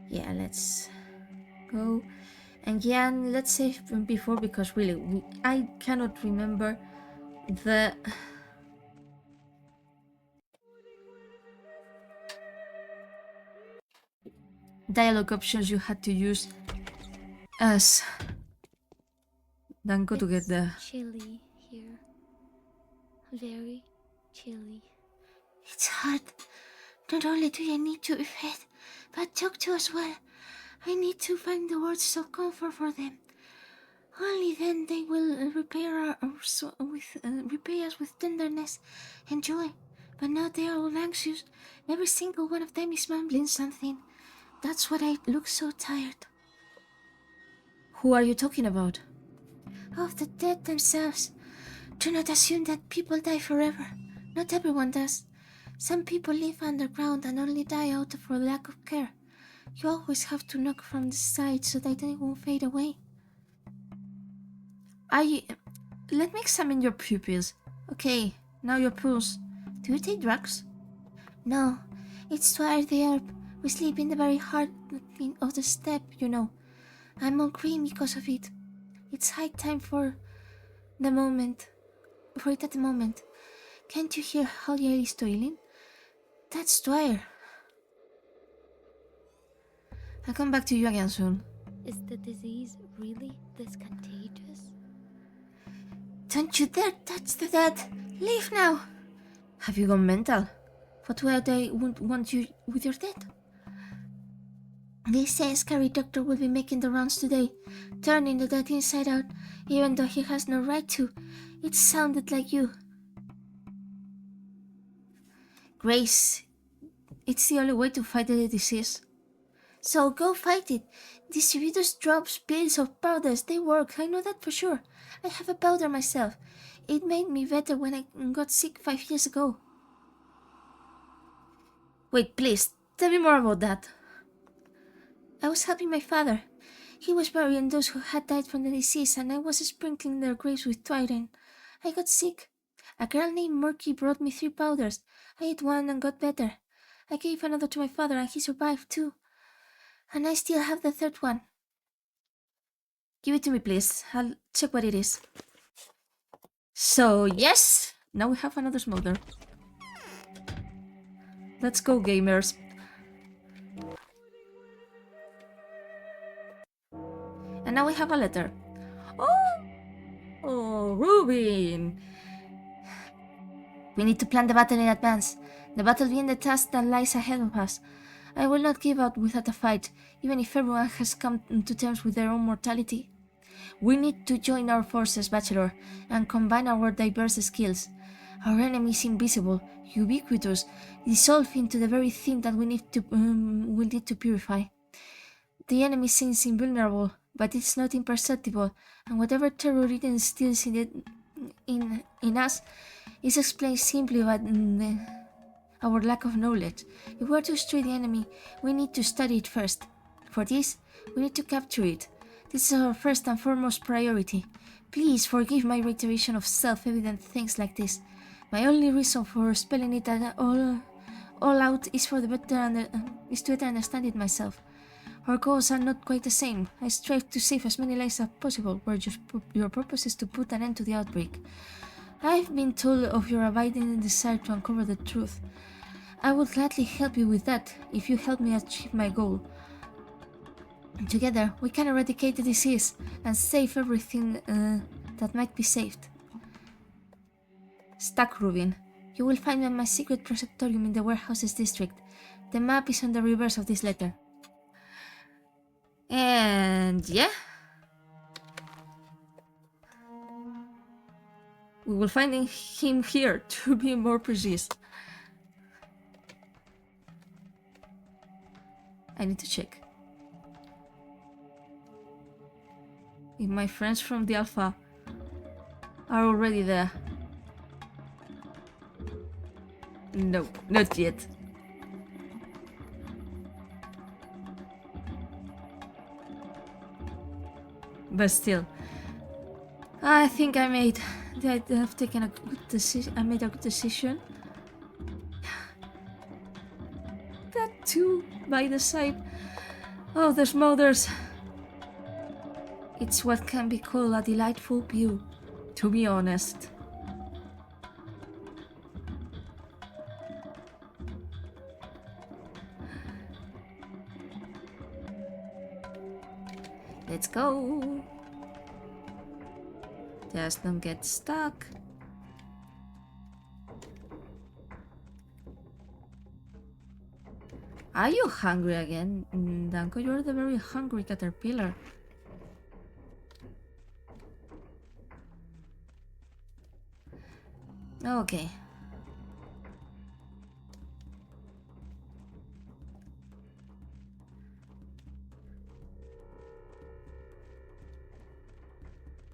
Yeah, let's go. And yeah, let's say before, because really, I cannot remember the dialogue options you had to use as Danko to get the... chilly here. Very chilly. It's hard. Not only do I need to be fed, but talked to as well. I need to find the words of comfort for them. Only then they will repay us with tenderness and joy. But now they are all anxious. Every single one of them is mumbling something. That's why I look so tired. Who are you talking about? Of the dead themselves. Do not assume that people die forever. Not everyone does. Some people live underground and only die out for lack of care. You always have to knock from the side so that they won't fade away. Let me examine your pupils. Okay, now your pulse. Do you take drugs? No, it's to air the herb. We sleep in the very heart of the steppe, you know. I'm on cream because of it. It's high time for it at the moment. Can't you hear how the air is toiling? That's Dwyer. I'll come back to you again soon. Is the disease really this contagious? Don't you dare touch the dead! Leave now! Have you gone mental? What will they want you with your dead? They say a scary doctor will be making the rounds today, turning the dead inside out, even though he has no right to. It sounded like you. Grace, it's the only way to fight the disease. So go fight it. Distributors, drops, pills, or powders, they work. I know that for sure. I have a powder myself. It made me better when I got sick 5 years ago. Wait, please, tell me more about that. I was helping my father. He was burying those who had died from the disease, and I was sprinkling their graves with twine. I got sick. A girl named Murky brought me 3 powders. I ate one and got better. I gave another to my father, and he survived too. And I still have the 3rd one. Give it to me, please. I'll check what it is. So, yes! Now we have another smolder. Let's go, gamers. And now we have a letter. Oh, Rubin! We need to plan the battle in advance. The battle being the task that lies ahead of us. I will not give up without a fight, even if everyone has come to terms with their own mortality. We need to join our forces, Bachelor, and combine our diverse skills. Our enemy is invisible, ubiquitous, dissolved into the very thing that we need to purify. The enemy seems invulnerable, but it's not imperceptible, and whatever terror it instills in us is explained simply by our lack of knowledge. If we are to destroy the enemy, we need to study it first. For this, we need to capture it. This is our first and foremost priority. Please forgive my reiteration of self-evident things like this. My only reason for spelling it all out is to better understand it myself. Our goals are not quite the same. I strive to save as many lives as possible, where your purpose is to put an end to the outbreak. I've been told of your abiding desire to uncover the truth. I would gladly help you with that, if you help me achieve my goal. Together, we can eradicate the disease and save everything that might be saved. Stack Rubin. You will find me at my secret preceptorium in the warehouses district. The map is on the reverse of this letter. And yeah, we will find him here, to be more precise. I need to check if my friends from the Alpha are already there. No, not yet. But still, I think I've taken a good decision. I made a good decision. That too, by the side of the smolders. It's what can be called a delightful view, to be honest. Let's go. Just don't get stuck. Are you hungry again? Danko, you're the very hungry caterpillar. Okay.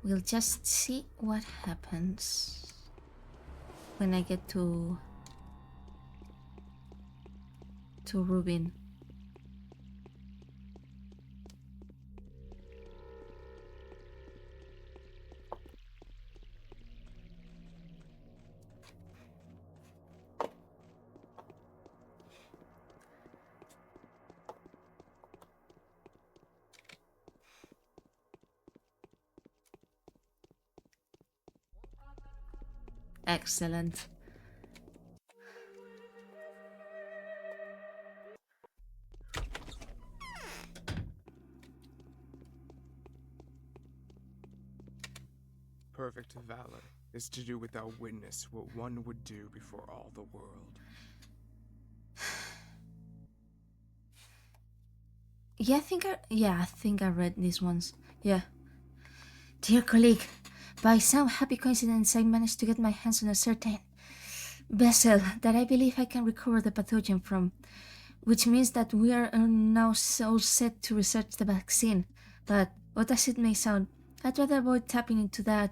We'll just see what happens when I get to Rubin. Excellent. Perfect valor is to do without witness what one would do before all the world. Yeah, I think I read these ones. Yeah. Dear colleague, by some happy coincidence I managed to get my hands on a certain vessel that I believe I can recover the pathogen from, which means that we are now all set to research the vaccine. But, odd as it may sound, I'd rather avoid tapping into that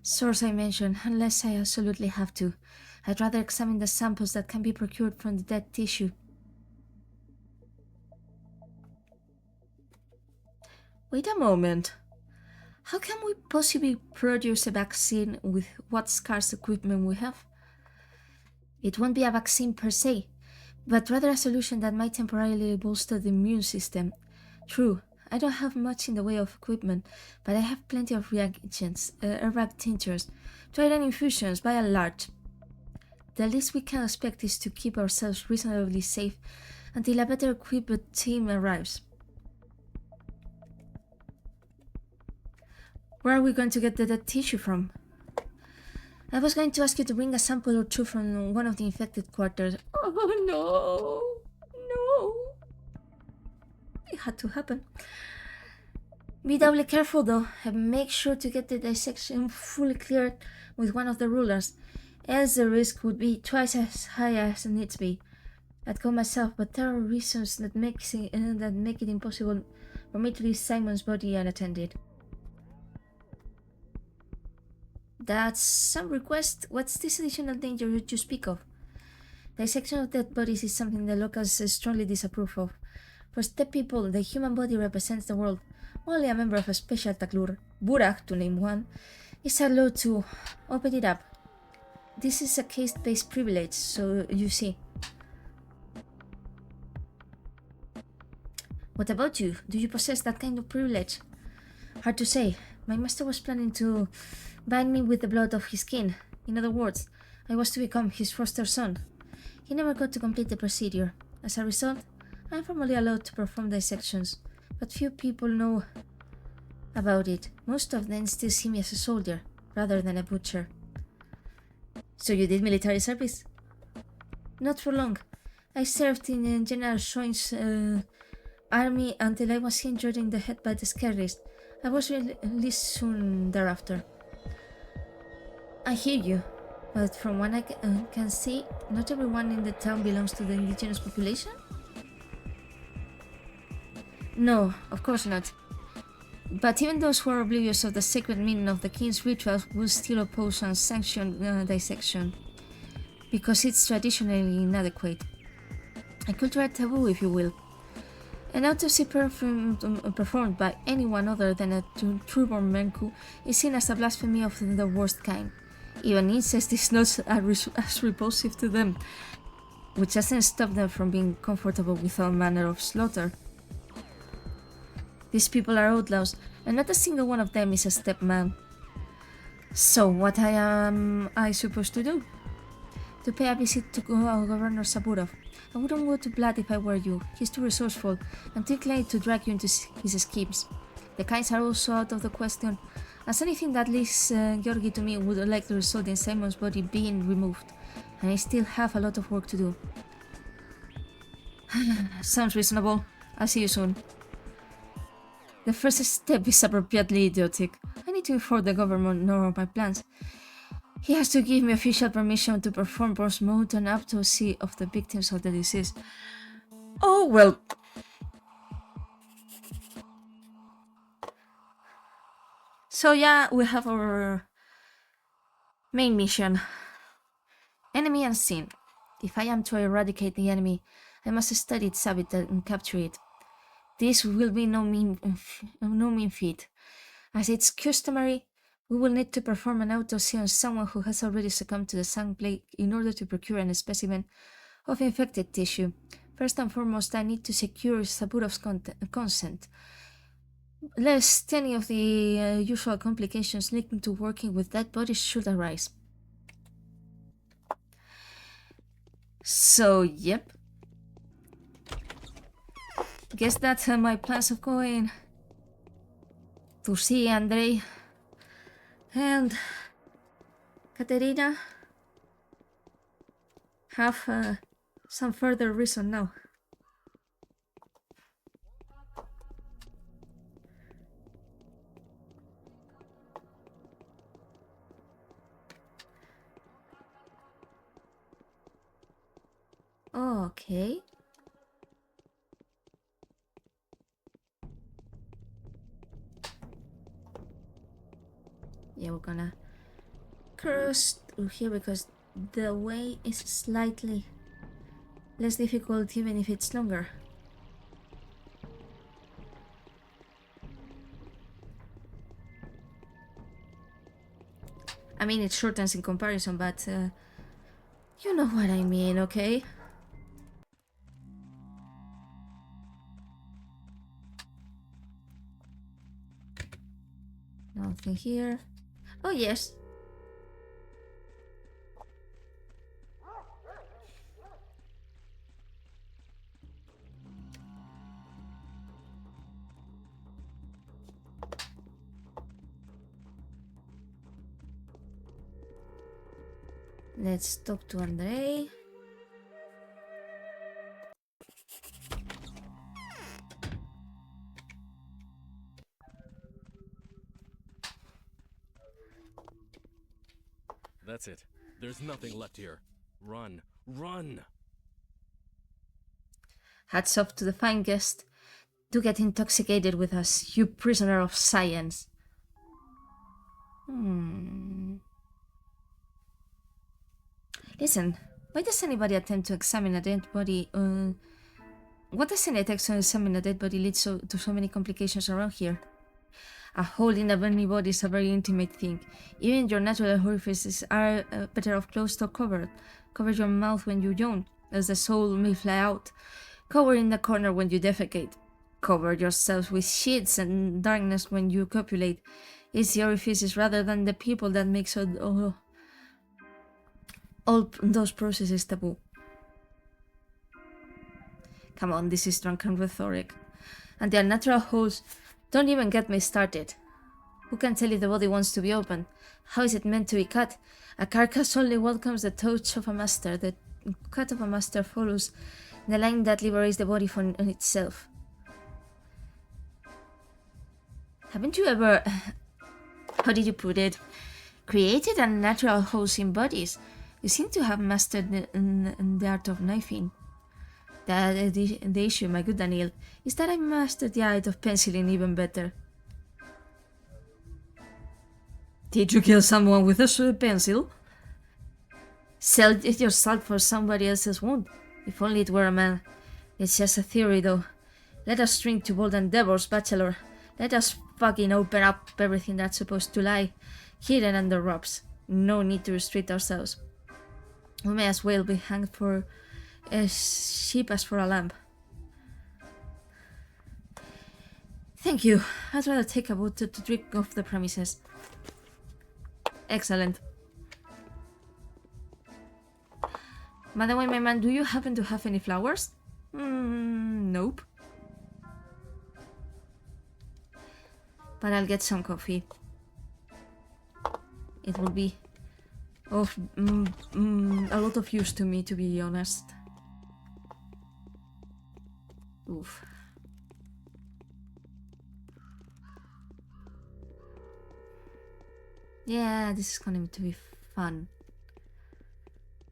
source I mentioned unless I absolutely have to. I'd rather examine the samples that can be procured from the dead tissue. Wait a moment. How can we possibly produce a vaccine with what scarce equipment we have? It won't be a vaccine per se, but rather a solution that might temporarily bolster the immune system. True, I don't have much in the way of equipment, but I have plenty of reagents, herb tinctures, dried infusions by and large. The least we can expect is to keep ourselves reasonably safe until a better equipped team arrives. Where are we going to get the dead tissue from? I was going to ask you to bring a sample or two from one of the infected quarters. Oh no! No! It had to happen. Be doubly careful though, and make sure to get the dissection fully cleared with one of the rulers, else the risk would be twice as high as it needs be. I'd go myself, but there are reasons that make it impossible for me to leave Simon's body unattended. That's some request. What's this additional danger you speak of? Dissection of dead bodies is something the locals strongly disapprove of. For step people, the human body represents the world. Only a member of a special taklur, Burak to name one, is allowed to open it up. This is a caste-based privilege, so you see. What about you? Do you possess that kind of privilege? Hard to say. My master was planning to bind me with the blood of his kin. In other words, I was to become his foster son. He never got to complete the procedure. As a result, I am formally allowed to perform dissections, but few people know about it. Most of them still see me as a soldier, rather than a butcher. So you did military service? Not for long. I served in General Schoen's army until I was injured in the head by the scaries. I was released soon thereafter. I hear you, but from what I can see, not everyone in the town belongs to the indigenous population? No, of course not. But even those who are oblivious of the sacred meaning of the king's rituals will still oppose unsanctioned dissection, because it's traditionally inadequate. A cultural taboo, if you will. An autopsy performed by anyone other than a true-born Menku is seen as a blasphemy of the worst kind. Even incest is not as repulsive to them, which doesn't stop them from being comfortable with all manner of slaughter. These people are outlaws, and not a single one of them is a stepman. So what am I supposed to do? To pay a visit to Governor Saburov. I wouldn't go to blood if I were you. He's too resourceful and too inclined to drag you into his schemes. The kinds are also out of the question, as anything that leads Georgi to me would likely result in Simon's body being removed, and I still have a lot of work to do. Sounds reasonable. I'll see you soon. The first step is appropriately idiotic. I need to inform the government of my plans. He has to give me official permission to perform post-mortem autopsy of the victims of the disease. Oh, well. So yeah, we have our main mission. Enemy unseen. If I am to eradicate the enemy, I must study its habitat and capture it. This will be no mean feat. As it's customary, we will need to perform an autopsy on someone who has already succumbed to the Sand Plague in order to procure a specimen of infected tissue. First and foremost, I need to secure Saburov's consent, lest any of the usual complications linked to working with dead bodies should arise. So, yep. Guess that my plans of going to see Andrei and Katerina have some further reason now. Okay. Yeah, we're gonna cross through here because the way is slightly less difficult even if it's longer. I mean, it shortens in comparison, but you know what I mean, okay? Nothing here. Oh, yes. Let's talk to Andre. That's it. There's nothing left here. Run. Run! Hats off to the fine guest. Do get intoxicated with us, you prisoner of science. Listen, why does anybody attempt to examine a dead body? What does any attempt to examine a dead body lead to so many complications around here? A hole in a burning body is a very intimate thing. Even your natural orifices are better off closed or covered. Cover your mouth when you yawn, as the soul may fly out. Cover in the corner when you defecate. Cover yourselves with sheets and darkness when you copulate. It's the orifices rather than the people that makes all those processes taboo. Come on, this is drunken rhetoric. And the unnatural holes, don't even get me started. Who can tell if the body wants to be opened? How is it meant to be cut? A carcass only welcomes the touch of a master. The cut of a master follows the line that liberates the body from itself. Haven't you ever, how did you put it, created unnatural holes in bodies? You seem to have mastered the art of knifing. The issue, my good Daniel, is that I mastered the art of penciling even better. Did you kill someone with a pencil? Sell yourself for somebody else's wound. If only it were a man. It's just a theory, though. Let us drink to bold endeavors, Bachelor. Let us fucking open up everything that's supposed to lie hidden under wraps. No need to restrict ourselves. We may as well be hanged for as cheap as for a lamb. Thank you. I'd rather take a boat to drink off the premises. Excellent. By the way, my man, do you happen to have any flowers? Nope. But I'll get some coffee. It will be of a lot of use to me, to be honest. Oof. Yeah, this is going to be fun.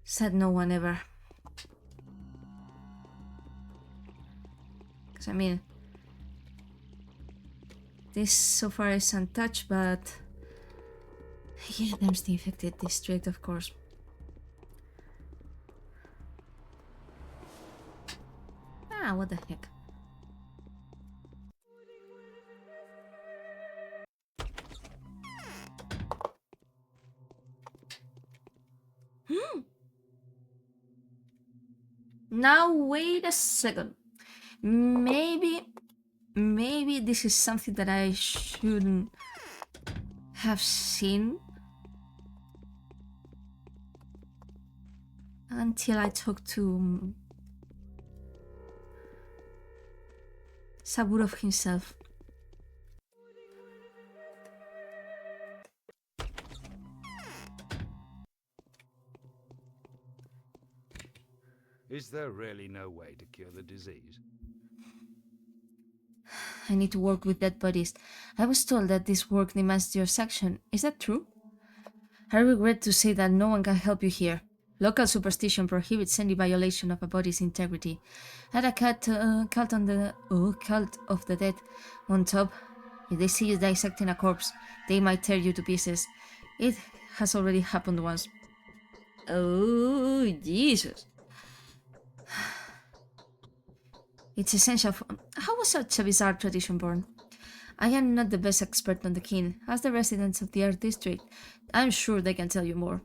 Said no one ever. Because I mean, this so far is untouched, but yeah, there's the infected district, of course. Ah, what the heck. Now wait a second. Maybe this is something that I shouldn't have seen until I talk to Saburov himself. Is there really no way to cure the disease? I need to work with dead bodies. I was told that this work demands your section. Is that true? I regret to say that no one can help you here. Local superstition prohibits any violation of a body's integrity. Add a cult of the dead on top. If they see you dissecting a corpse, they might tear you to pieces. It has already happened once. Oh, Jesus. It's essential for... How was such a bizarre tradition born? I am not the best expert on the kin. Ask the residents of the Art District. I'm sure they can tell you more.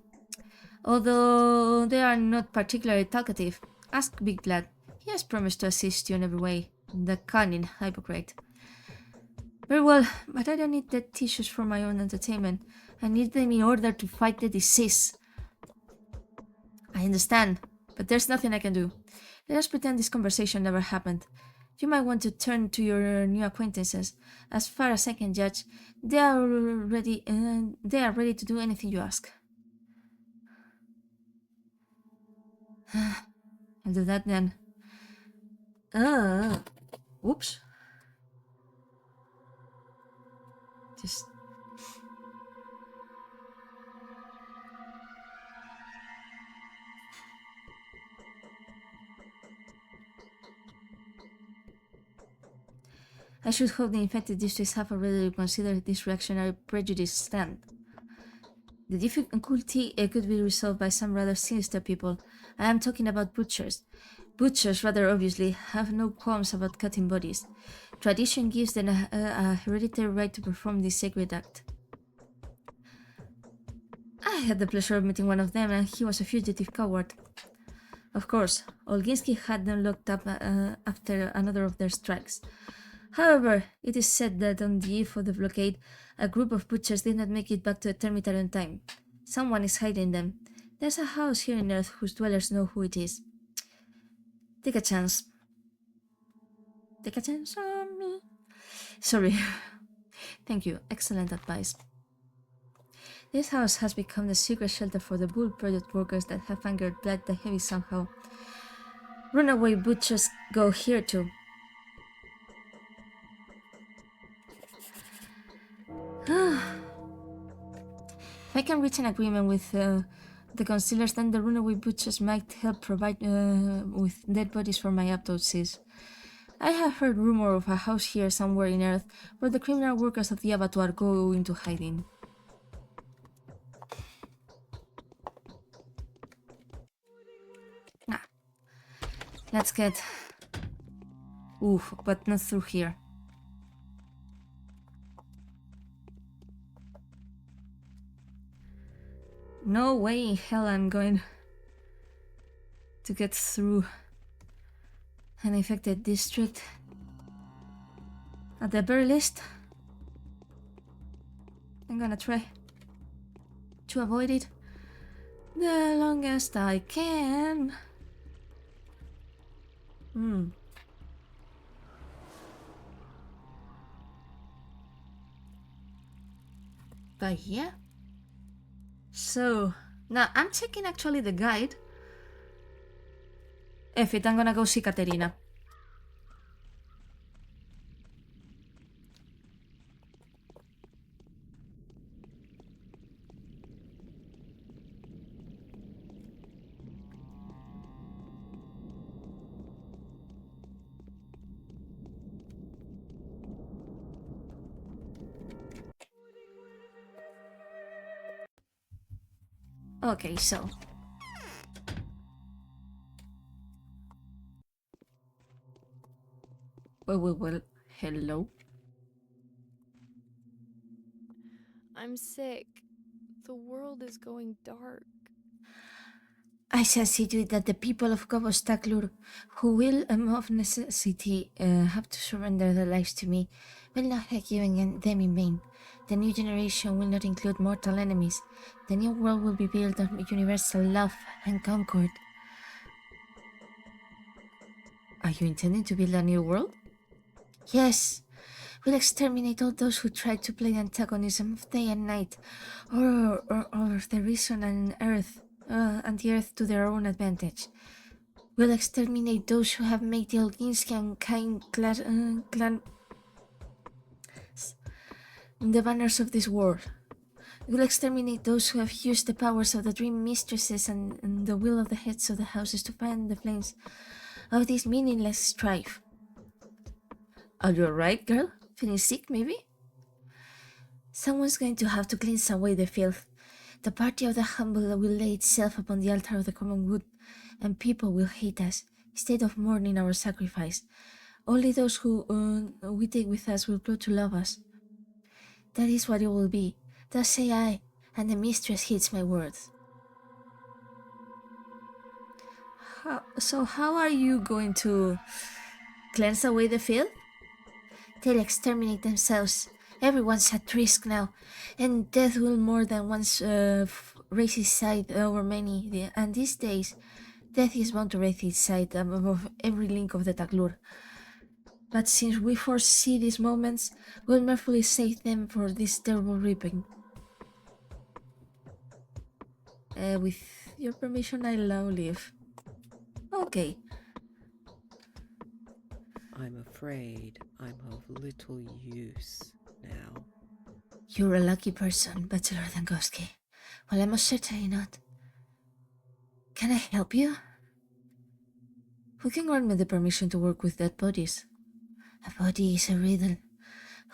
Although they are not particularly talkative. Ask Big Blood. He has promised to assist you in every way. The cunning hypocrite. Very well, but I don't need dead tissues for my own entertainment. I need them in order to fight the disease. I understand, but there's nothing I can do. Let us pretend this conversation never happened. You might want to turn to your new acquaintances. As far as I can judge, they are ready to do anything you ask. I'll do that then. Oops. Just... I should hope the infected districts have already considered this reactionary prejudice stand. The difficulty could be resolved by some rather sinister people. I am talking about butchers. Butchers, rather obviously, have no qualms about cutting bodies. Tradition gives them a hereditary right to perform this sacred act. I had the pleasure of meeting one of them, and he was a fugitive coward. Of course, Olginski had them locked up after another of their strikes. However, it is said that on the eve of the blockade, a group of butchers did not make it back to the Termitary on time. Someone is hiding them. There's a house here on Earth whose dwellers know who it is. Take a chance. Take a chance on me. Sorry. Thank you. Excellent advice. This house has become the secret shelter for the Bull Project workers that have angered Blood the Heavy somehow. Runaway butchers go here too. If I can reach an agreement with the concealers, then the runaway butchers might help provide with dead bodies for my autopsies. I have heard rumor of a house here somewhere in Earth where the criminal workers of the abattoir go into hiding. Let's get... Oof, but not through here. No way in hell I'm going to get through an infected district. At the very least, I'm gonna try to avoid it the longest I can. But yeah. So, now I'm checking actually the guide. F it, I'm gonna go see Katerina. Okay, so... Well, hello? I'm sick. The world is going dark. I shall see to it that the people of Gobostaklur, who will, of necessity, have to surrender their lives to me, will not have given them in vain. The new generation will not include mortal enemies. The new world will be built on universal love and concord. Are you intending to build a new world? Yes, we'll exterminate all those who try to play the antagonism of day and night, or the reason and earth, and the earth to their own advantage. We'll exterminate those who have made the Olginskian kind clan the banners of this world. We'll exterminate those who have used the powers of the dream mistresses and the will of the heads of the houses to fan the flames of this meaningless strife. Are you alright, girl? Feeling sick, maybe? Someone's going to have to cleanse away the filth. The party of the humble will lay itself upon the altar of the common good, and people will hate us, instead of mourning our sacrifice. Only those who we take with us will grow to love us. That is what it will be. Thus say I, and the mistress heeds my words. So how are you going to cleanse away the filth? They'll exterminate themselves. Everyone's at risk now, and death will more than once raise its side over many. And these days, death is bound to raise its side above every link of the Taklur. But since we foresee these moments, we'll mercifully save them for this terrible reaping. With your permission, I'll now leave. Okay. I'm afraid I'm of little use now. You're a lucky person, Bachelor Dankowski. Well, I'm most certainly not. Can I help you? Who can grant me the permission to work with dead bodies? A body is a riddle.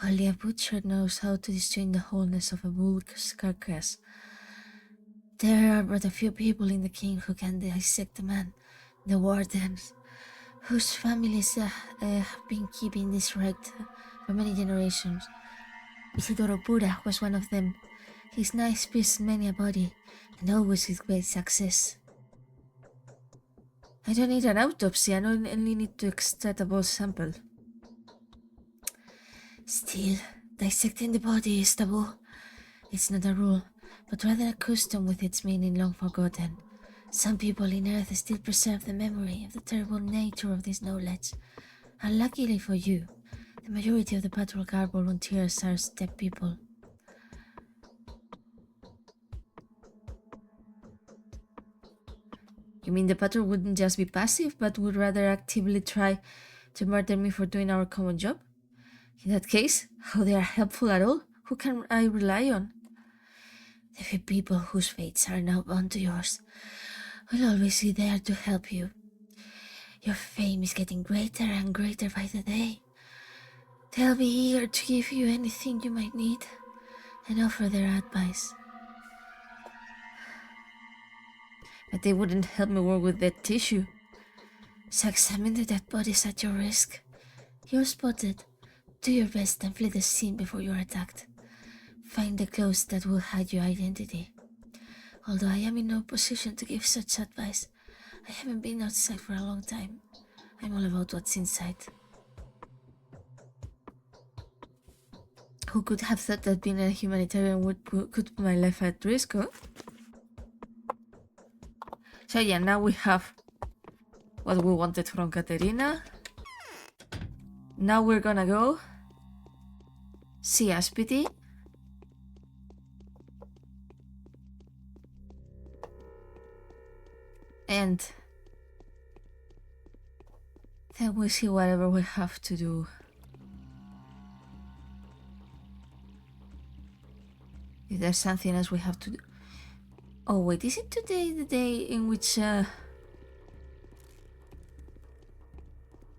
Only a butcher knows how to discern the wholeness of a bull's carcass. There are but a few people in the king who can dissect a man. The wardens, whose families have been keeping this right for many generations. Isidoro Pura was one of them. His knife pierced many a body, and always with great success. I don't need an autopsy, I only need to extract a blood sample. Still, dissecting the body is taboo. It's not a rule, but rather a custom with its meaning long forgotten. Some people in Earth still preserve the memory of the terrible nature of this knowledge. Unluckily for you, the majority of the patrol guard volunteers are step people. You mean the patrol wouldn't just be passive, but would rather actively try to murder me for doing our common job? In that case, how they are helpful at all? Who can I rely on? The few people whose fates are now bound to yours will always be there to help you. Your fame is getting greater and greater by the day. They'll be eager to give you anything you might need and offer their advice. But they wouldn't help me work with dead tissue. So examine the dead bodies at your risk. You're spotted. Do your best and flee the scene before you're attacked. Find the clothes that will hide your identity. Although I am in no position to give such advice, I haven't been outside for a long time. I'm all about what's inside. Who could have thought that being a humanitarian could put my life at risk, huh? So yeah, now we have what we wanted from Katerina. Now we're gonna go see Aspity. And then we see whatever we have to do. If there's something else we have to do. Oh wait, is it today the day in which yeah,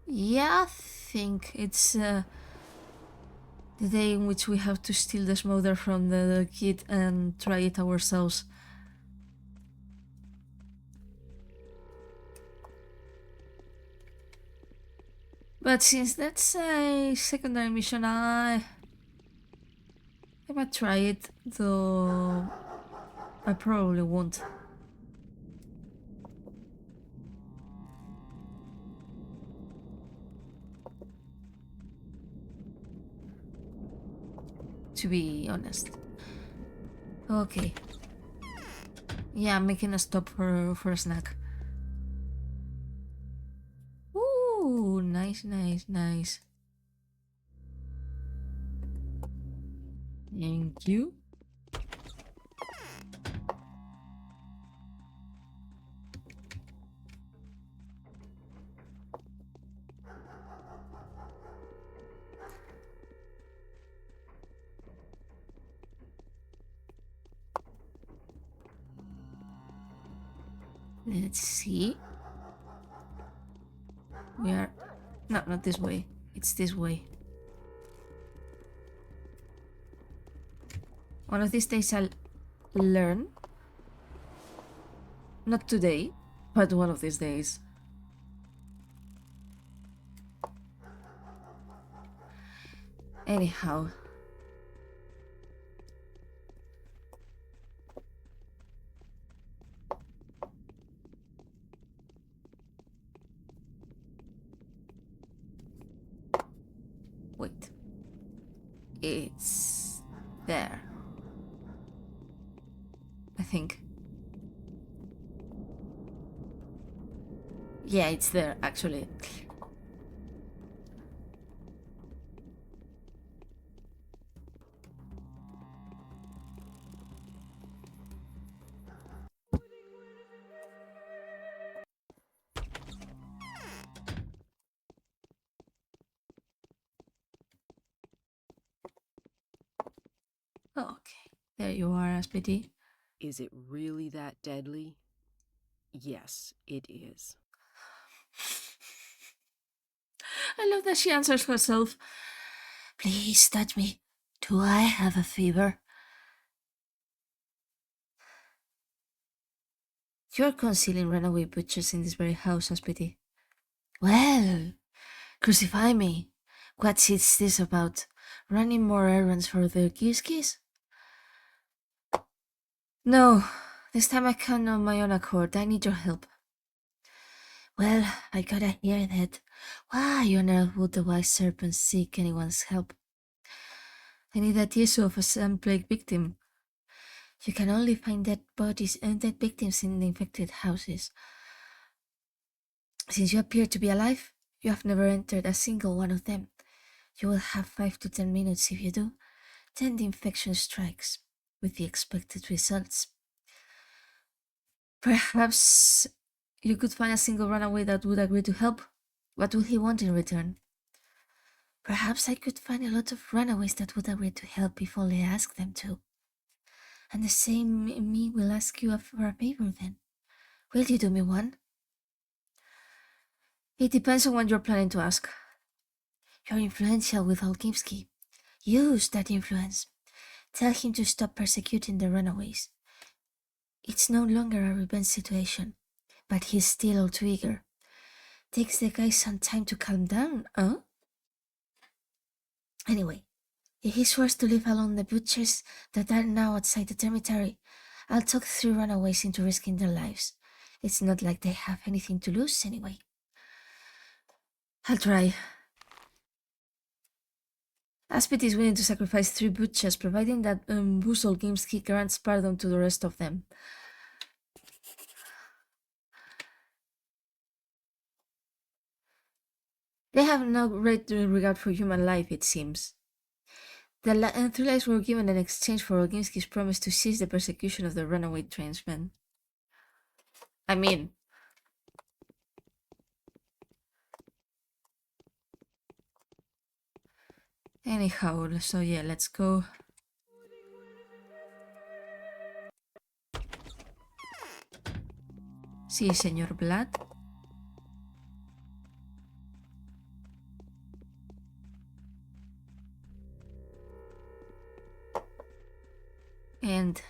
I think it's the day in which we have to steal the smother from the kid and try it ourselves. But since that's a secondary mission, I might try it, though I probably won't. To be honest. Okay. Yeah, I'm making a stop for a snack. Ooh, nice, nice, nice. Thank you. Let's see. We are... No, not this way. It's this way. One of these days I'll learn. Not today, but one of these days. Anyhow. Wait. It's there. I think. Yeah, it's there, actually. Okay, there you are, Aspity. Is it really that deadly? Yes, it is. I love that she answers herself. Please touch me. Do I have a fever? You're concealing runaway butchers in this very house, Aspity. Well, crucify me. What's this about? Running more errands for the kiss? No, this time I can't on my own accord. I need your help. Well, I gotta hear that. Why on earth would the wise serpent seek anyone's help? I need a tissue of a sand plague victim. You can only find dead bodies and dead victims in the infected houses. Since you appear to be alive, you have never entered a single one of them. You will have 5 to 10 minutes if you do. Then the infection strikes, with the expected results. Perhaps you could find a single runaway that would agree to help. What would he want in return? Perhaps I could find a lot of runaways that would agree to help if only I asked them to. And the same me will ask you for a favor then. Will you do me one? It depends on what you're planning to ask. You're influential with Olgimsky. Use that influence. Tell him to stop persecuting the runaways. It's no longer a revenge situation, but he's still all too eager. Takes the guy some time to calm down, huh? Anyway, if he swears to leave alone the butchers that are now outside the dormitory, I'll talk 3 runaways into risking their lives. It's not like they have anything to lose anyway. I'll try. Aspit is willing to sacrifice 3 butchers, providing that Busol Gimsky grants pardon to the rest of them. They have no great regard for human life, it seems. The 3 lives were given in exchange for Olginsky's promise to cease the persecution of the runaway tradesmen. I mean... Anyhow, so yeah, let's go. Sí, señor Blood. And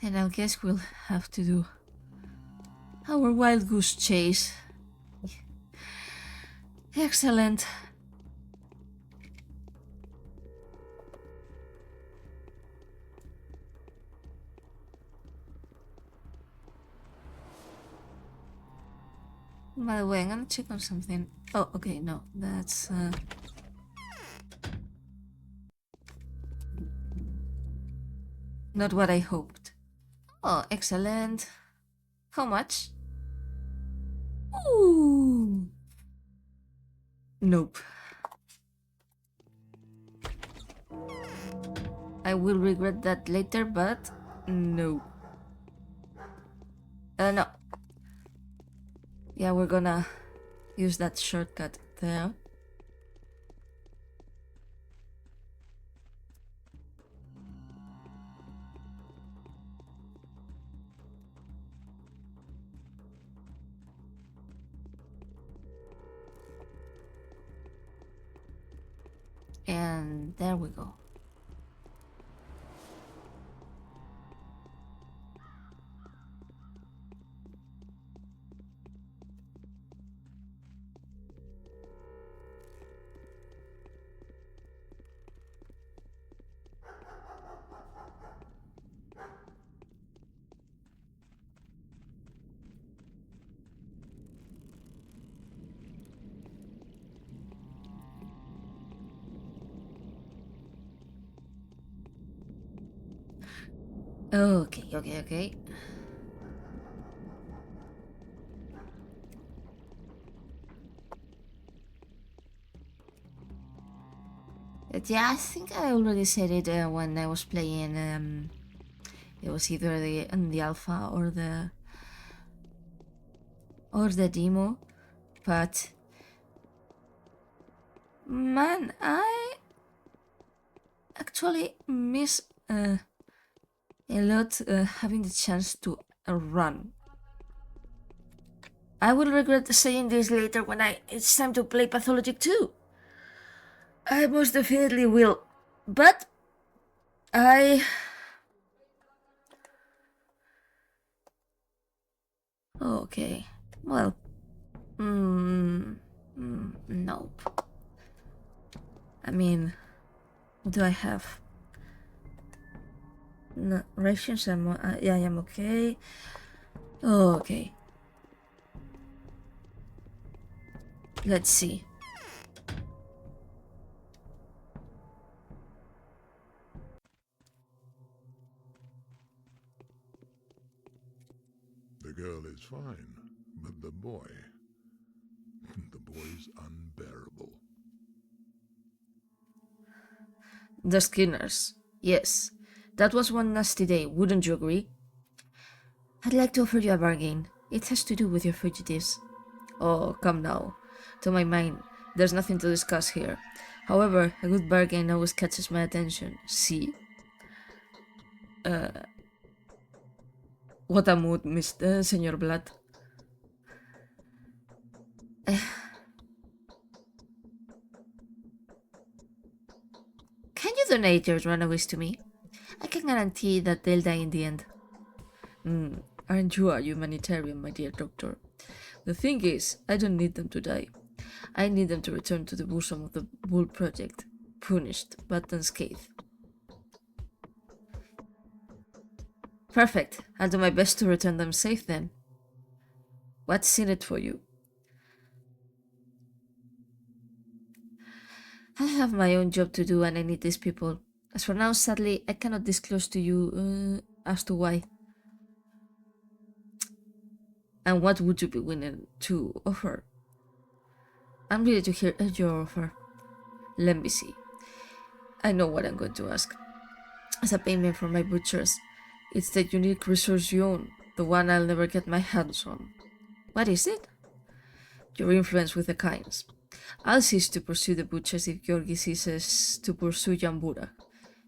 then I guess we'll have to do our wild goose chase. Excellent. By the way, I'm gonna check on something. Oh, okay, no, that's not what I hoped. Oh, excellent. How much? Ooh. Nope. I will regret that later, but no. No. Yeah, we're gonna use that shortcut there. And there we go. Okay. Yeah, I think I already said it when I was playing. It was either the alpha or the demo, but man, I actually miss a lot having the chance to run. I will regret saying this later when it's time to play Pathologic 2. I most definitely will, but I... Okay, well, nope. I mean, what do I have? No, rations, yeah, I'm okay. Okay. Let's see. The girl is fine, but the boy... the boy's unbearable. The Skinners. Yes. That was one nasty day, wouldn't you agree? I'd like to offer you a bargain. It has to do with your fugitives. Oh, come now. To my mind, there's nothing to discuss here. However, a good bargain always catches my attention. See? What a mood, Mr. Senor Blood. Can you donate your runaways to me? I can guarantee that they'll die in the end. Aren't you a humanitarian, my dear doctor? The thing is, I don't need them to die. I need them to return to the bosom of the Bull Project, punished but unscathed. Perfect. I'll do my best to return them safe then. What's in it for you? I have my own job to do and I need these people. As for now, sadly, I cannot disclose to you as to why. And what would you be willing to offer? I'm ready to hear your offer. Let me see. I know what I'm going to ask. As a payment for my butchers, it's the unique resource you own, the one I'll never get my hands on. What is it? Your influence with the Kynes. I'll cease to pursue the butchers if Georgi ceases to pursue Jambura.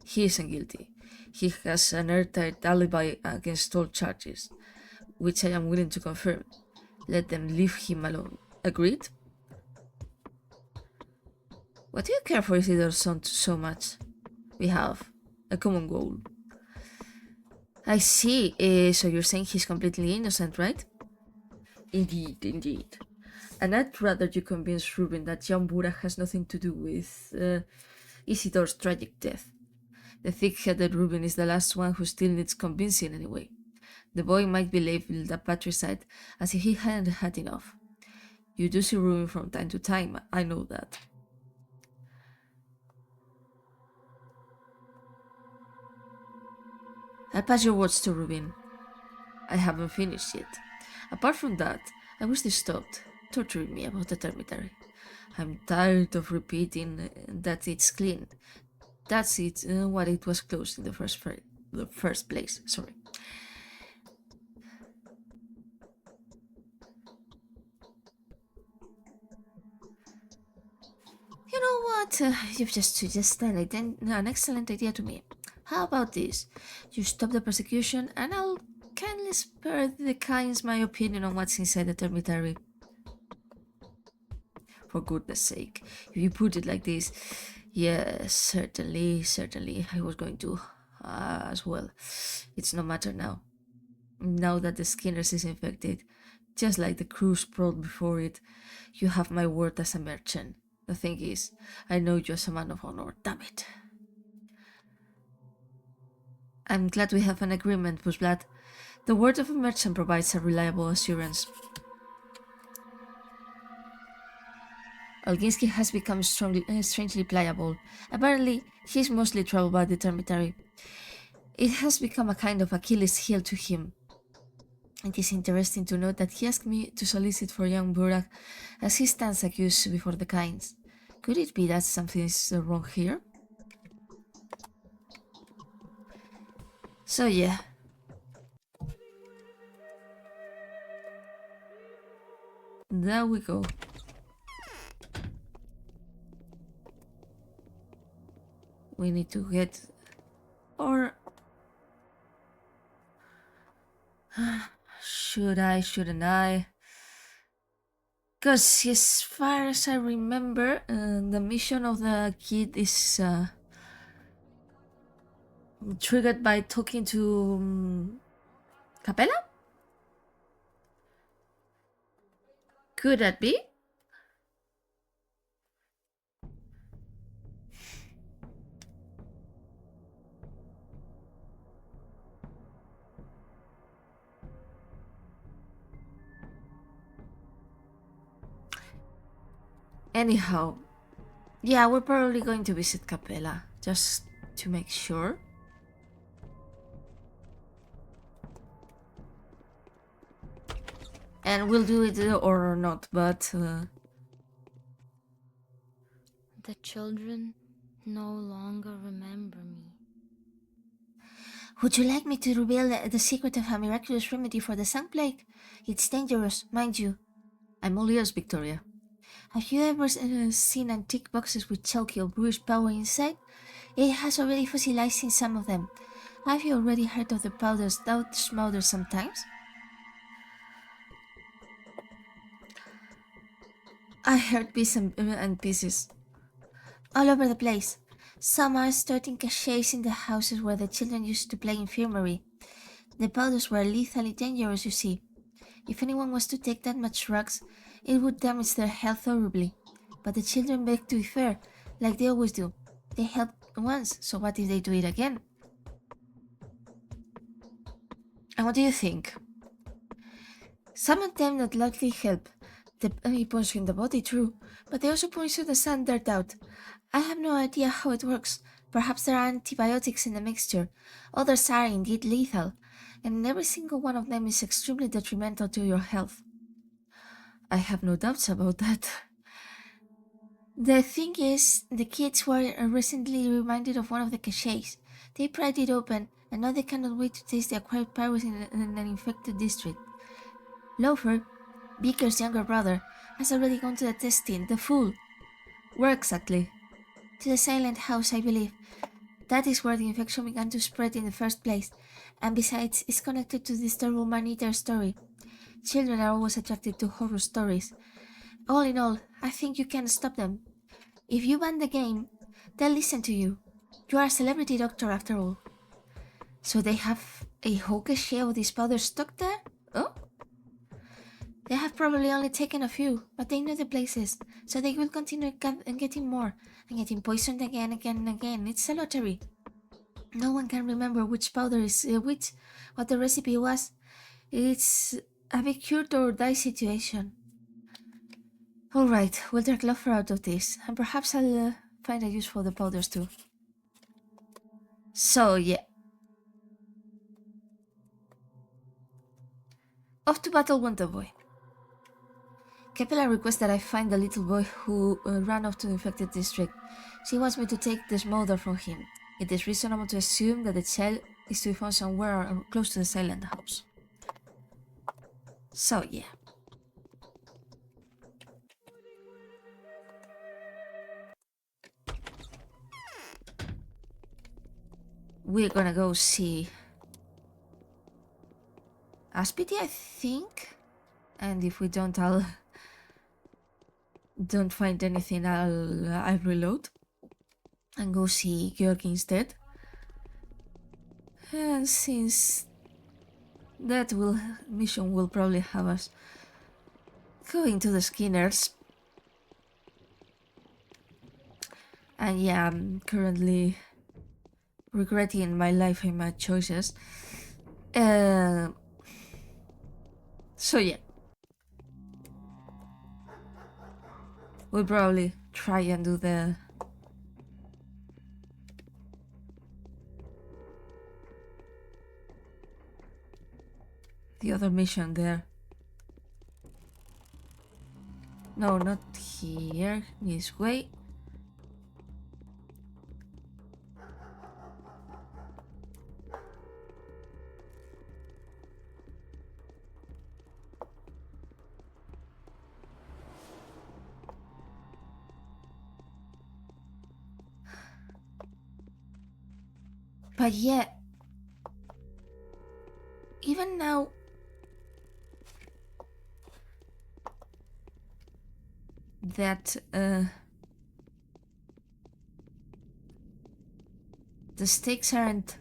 He isn't guilty. He has an airtight alibi against all charges, which I am willing to confirm. Let them leave him alone. Agreed? What do you care for Isidore's son so much? We have a common goal. I see. So you're saying he's completely innocent, right? Indeed. And I'd rather you convince Ruben that Jambura has nothing to do with Isidore's tragic death. The thick-headed Ruben is the last one who still needs convincing anyway. The boy might be labeled a patricide as if he hadn't had enough. You do see Ruben from time to time, I know that. I'll pass your words to Ruben. I haven't finished yet. Apart from that, I wish they stopped torturing me about the termitary. I'm tired of repeating that it's clean. That's it, what it was closed in the first place. Sorry. You know what? You've just suggested an excellent idea to me. How about this? You stop the persecution and I'll kindly spare the Kynes my opinion on what's inside the termitary. For goodness sake, if you put it like this, yes, certainly, I was going to as well. It's no matter now. Now that the Skinners is infected, just like the crew sprawled before it, you have my word as a merchant. The thing is, I know you as a man of honor, damn it. I'm glad we have an agreement, Bushblood. The word of a merchant provides a reliable assurance. Olginsky has become strangely pliable. Apparently, he's mostly troubled by the termitary. It has become a kind of Achilles heel to him. It is interesting to note that he asked me to solicit for young Burak as he stands accused before the Kynes. Could it be that something is wrong here? So yeah. There we go. We need to get... Or... shouldn't I? Because as far as I remember, the mission of the kid is triggered by talking to Capella? Could that be? Anyhow, yeah, we're probably going to visit Capella, just to make sure. And we'll do it or not, but... The children no longer remember me. Would you like me to reveal the secret of a miraculous remedy for the Sand Plague? It's dangerous, mind you. I'm all ears, Victoria. Have you ever seen antique boxes with chalky or bruised powder inside? It has already fossilized in some of them. Have you already heard of the powders that smother sometimes? I heard bits and pieces. All over the place. Some are stored in caches in the houses where the children used to play infirmary. The powders were lethally dangerous, you see. If anyone was to take that much drugs, it would damage their health horribly. But the children beg to be fair, like they always do. They helped once, so what if they do it again? And what do you think? Some of them not likely help. He points in the body, true, but they also point to the sand dirt out. I have no idea how it works. Perhaps there are antibiotics in the mixture. Others are indeed lethal, and every single one of them is extremely detrimental to your health. I have no doubts about that. The thing is, the kids were recently reminded of one of the caches. They pried it open, and now they cannot wait to taste the acquired powers in an infected district. Loafer, Beaker's younger brother, has already gone to the testing, the fool. Where exactly? To the silent house, I believe. That is where the infection began to spread in the first place, and besides, it's connected to this terrible man-eater story. Children are always attracted to horror stories. All in all, I think you can stop them. If you ban the game, they'll listen to you. You are a celebrity doctor after all. So they have a whole cache of these powders stuck there? Oh? They have probably only taken a few, but they know the places, so they will continue getting more, and getting poisoned again and again. It's a lottery. No one can remember which powder is which, what the recipe was. It's a big cure or die situation. Alright, we'll drag Loafer out of this, and perhaps I'll find a use for the powders too. So, yeah. Off to battle Wonder Boy. Capella requests that I find the little boy who ran off to the infected district. She wants me to take the smolder from him. It is reasonable to assume that the child is to be found somewhere close to the silent house. So, yeah. We're gonna go see Aspity, I think. And if we don't find anything, I'll reload and go see Georg instead. And since that mission will probably have us going to the Skinners. And yeah, I'm currently regretting my life and my choices. So yeah. We'll probably try and do the other mission there. No, not here. This way. But yeah, even now, that the stakes aren't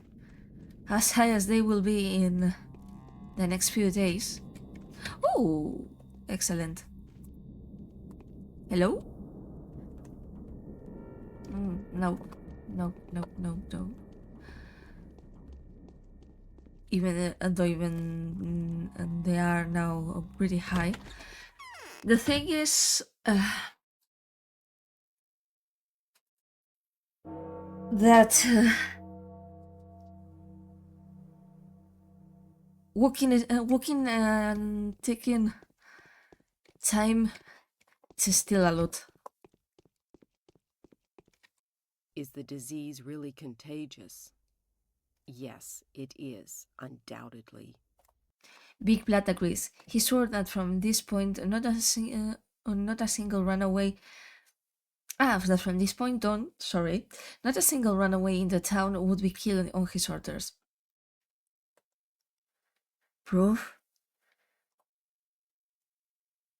as high as they will be in the next few days. Oh, excellent. Hello? No, no, no, no, no. Even though they are now pretty high. The thing is, that walking and taking time is still a lot. Is the disease really contagious? Yes, it is, undoubtedly. Big Blood agrees. He swore that from this point, not a single runaway. That from this point on, not a single runaway in the town would be killed on his orders. Proof?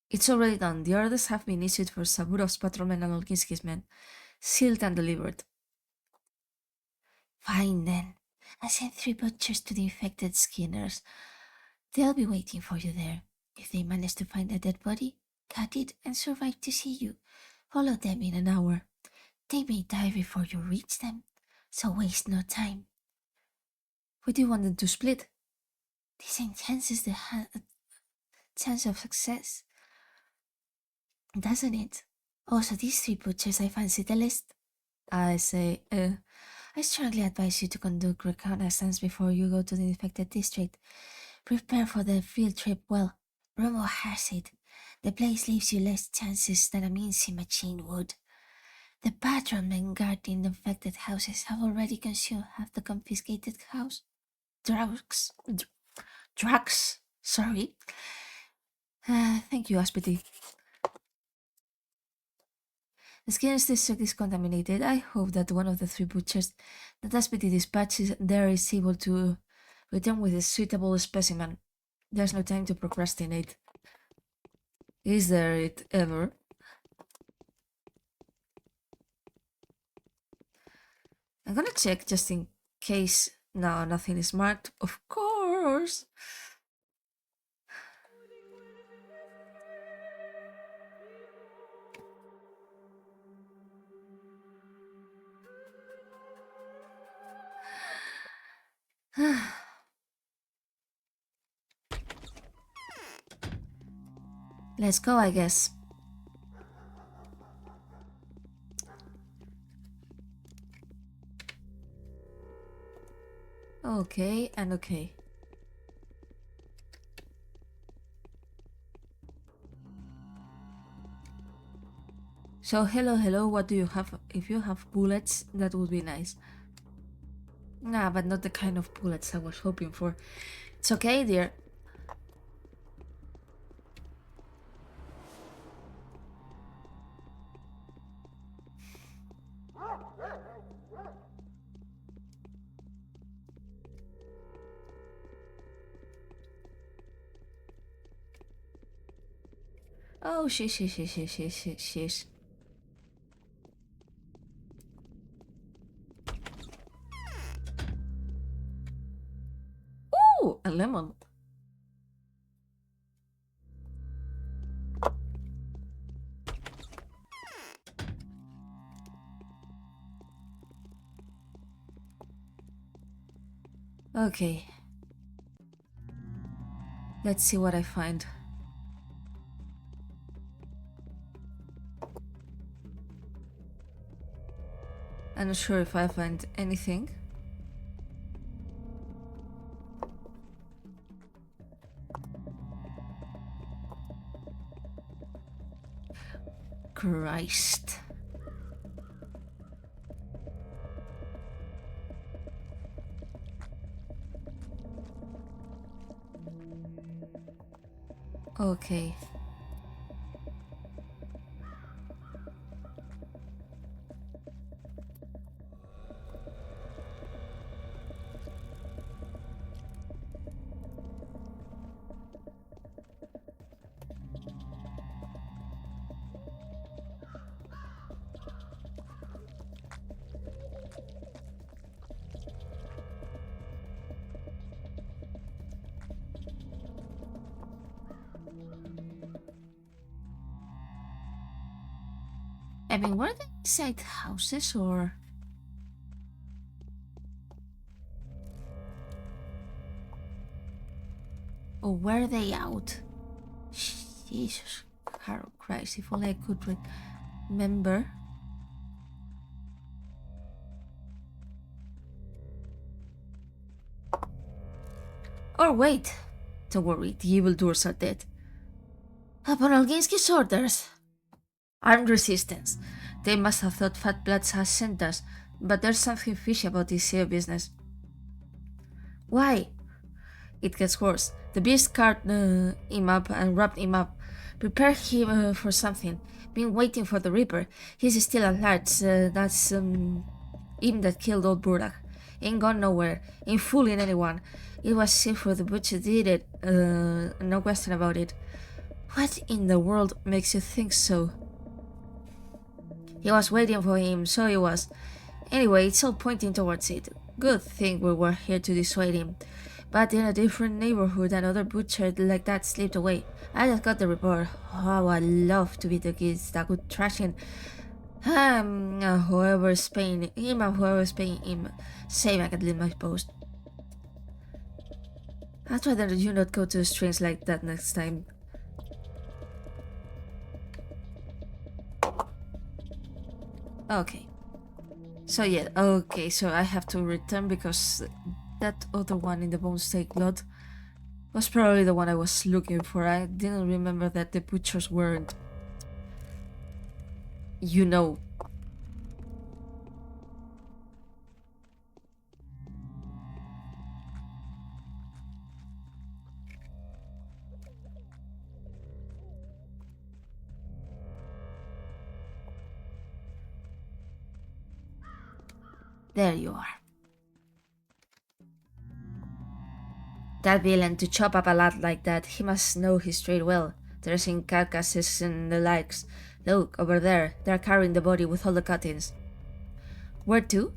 It's already done. The orders have been issued for Saburov's patrolmen and Olkinski's men, sealed and delivered. Fine then. I sent 3 butchers to the infected skinners. They'll be waiting for you there. If they manage to find a dead body, cut it and survive to see you. Follow them in an hour. They may die before you reach them, so waste no time. What do you want them to split? This enhances the chance of success, doesn't it? Also, these 3 butchers, I fancy the list. I say, I strongly advise you to conduct reconnaissance before you go to the infected district. Prepare for the field trip well. Rumor has it, the place leaves you less chances than a Mincy machine would. The patrolmen guarding the infected houses have already consumed half the confiscated drugs. Sorry. Thank you, Aspity. The Skinner's district is contaminated. I hope that one of the 3 butchers that Aspity dispatches there is able to return with a suitable specimen. There's no time to procrastinate. Is there it ever? I'm gonna check just in case. No, nothing is marked. Of course. Let's go, I guess. Okay, and okay. So, hello, what do you have? If you have bullets, that would be nice. Nah, but not the kind of bullets I was hoping for. It's okay, dear. Oh, sheesh. Ooh, a lemon. Okay. Let's see what I find. I'm not sure if I find anything. Christ. Okay. I mean, were they inside houses or... Or were they out? Jesus Christ, if only I could remember. Or wait, don't worry, the evildoers are dead. Upon Alginski's orders. Armed resistance. They must have thought Fat Bloods has sent us, but there's something fishy about this here business. Why? It gets worse. The beast carved him up and wrapped him up. Prepared him for something. Been waiting for the Reaper. He's still at large. That's him that killed old Burdak. Ain't gone nowhere. Ain't fooling anyone. It was Sifra the Butcher did it. No question about it. What in the world makes you think so? He was waiting for him, so he was. Anyway, it's all pointing towards it. Good thing we were here to dissuade him. But in a different neighborhood, another butcher like that slipped away. I just got the report. Oh, I'd love to be the kids that could trash him. Whoever's paying him and whoever's paying him. Same, I can leave my post. I'd rather you not go to strings like that next time. Okay. So yeah, okay, so I have to return because that other one in the bone steak lot was probably the one I was looking for. I didn't remember that the butchers weren't, you know. There you are. That villain, to chop up a lad like that, he must know his trade well. Dressing carcasses and the likes. Look, over there, they're carrying the body with all the cuttings. Where to?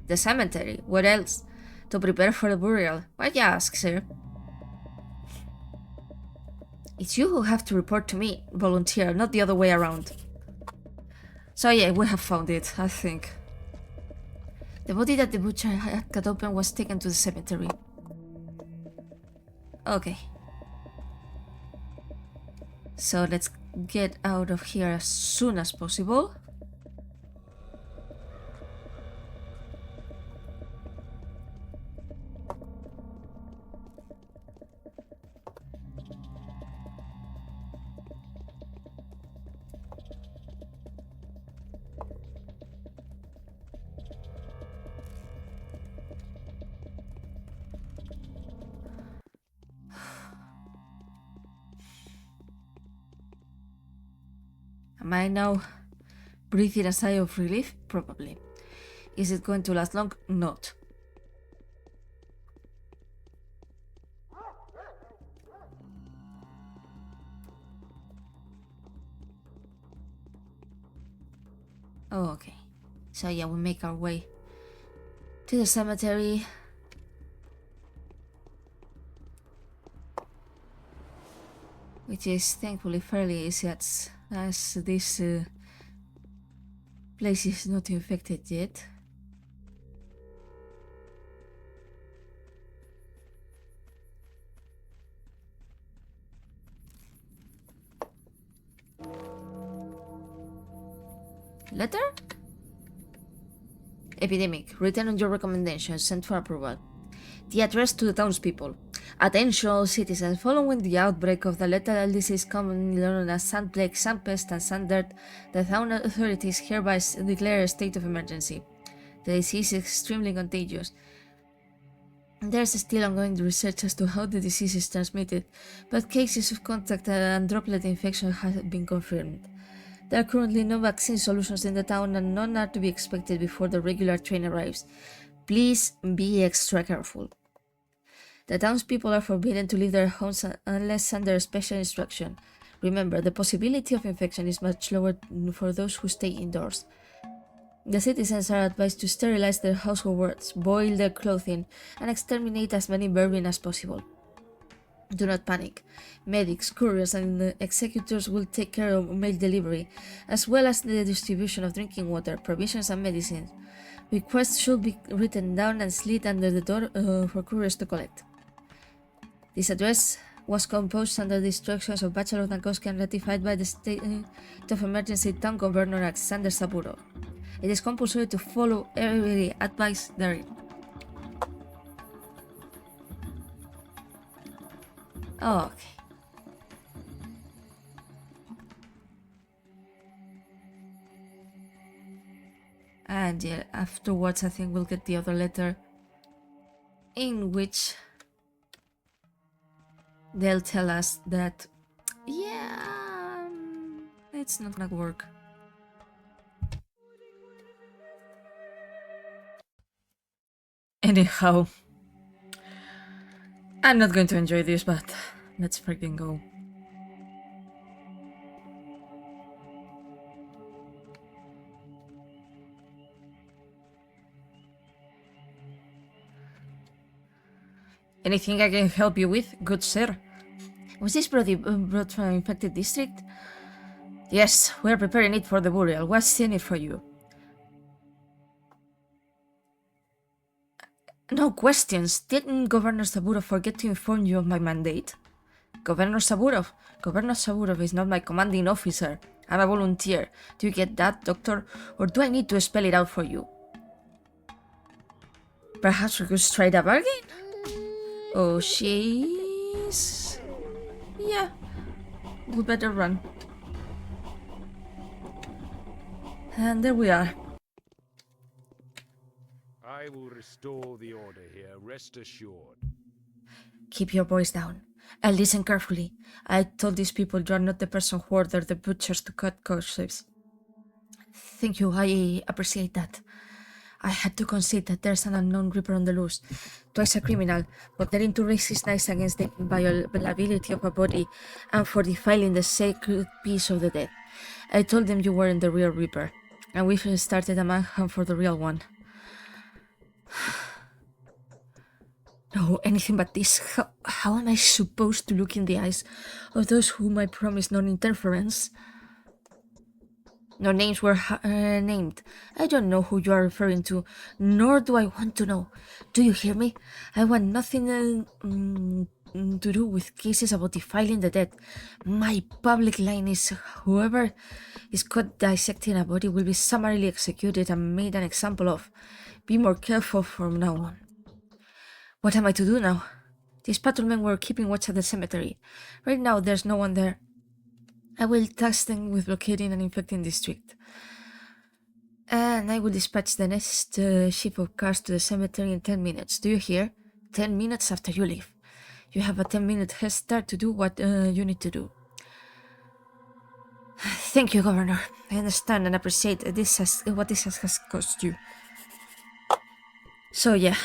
The cemetery. What else? To prepare for the burial. Why you ask, sir? It's you who have to report to me, volunteer, not the other way around. So yeah, we have found it, I think. The body that the butcher had cut open was taken to the cemetery. Okay. So let's get out of here as soon as possible. Am I now breathing a sigh of relief? Probably. Is it going to last long? Not. Oh, okay. So yeah, we make our way to the cemetery. Which is thankfully fairly easy as this place is not infected yet. Letter? Epidemic. Written on your recommendation. Sent for approval. The address to the townspeople. Attention all citizens, following the outbreak of the lethal disease commonly known as Sand Plague, Sand Pest and Sand Dirt, the town authorities hereby declare a state of emergency. The disease is extremely contagious. There is still ongoing research as to how the disease is transmitted, but cases of contact and droplet infection have been confirmed. There are currently no vaccine solutions in the town and none are to be expected before the regular train arrives. Please be extra careful. The townspeople are forbidden to leave their homes unless under special instruction. Remember, the possibility of infection is much lower for those who stay indoors. The citizens are advised to sterilize their household, boil their clothing, and exterminate as many vermin as possible. Do not panic. Medics, couriers, and executors will take care of mail delivery, as well as the distribution of drinking water, provisions, and medicines. Requests should be written down and slid under the door for couriers to collect. This address was composed under the instructions of Bachelor Route and ratified by the State of Emergency Town Governor Alexander Saburo. It is compulsory to follow every advice therein. Okay. And yeah, afterwards I think we'll get the other letter in which they'll tell us that, yeah, it's not gonna work. Anyhow, I'm not going to enjoy this, but let's freaking go. Anything I can help you with, good sir? Was this brought from infected district? Yes, we're preparing it for the burial. What's in it for you? No questions. Didn't Governor Saburov forget to inform you of my mandate? Governor Saburov? Governor Saburov is not my commanding officer. I'm a volunteer. Do you get that, Doctor? Or do I need to spell it out for you? Perhaps we could strike a bargain? Oh, she's... Yeah. We better run. And there we are. I will restore the order here, rest assured. Keep your voice down and listen carefully. I told these people you are not the person who ordered the butchers to cut corpses. Thank you, I appreciate that. I had to concede that there's an unknown reaper on the loose. Twice a criminal, but daring to raise his knives against the inviolability of a body and for defiling the sacred peace of the dead. I told them you weren't the real reaper, and we've started a manhunt for the real one. No, anything but this. How am I supposed to look in the eyes of those whom I promised non-interference? No names were named. I don't know who you are referring to, nor do I want to know. Do you hear me? I want nothing to do with cases about defiling the dead. My public line is whoever is caught dissecting a body will be summarily executed and made an example of. Be more careful from now on. What am I to do now? These patrolmen were keeping watch at the cemetery. Right now there's no one there. I will task them with blockading and infecting district. And I will dispatch the next ship of cars to the cemetery in 10 minutes. Do you hear? 10 minutes after you leave. You have a 10-minute head start to do what you need to do. Thank you, Governor. I understand and appreciate what this has cost you. So yeah.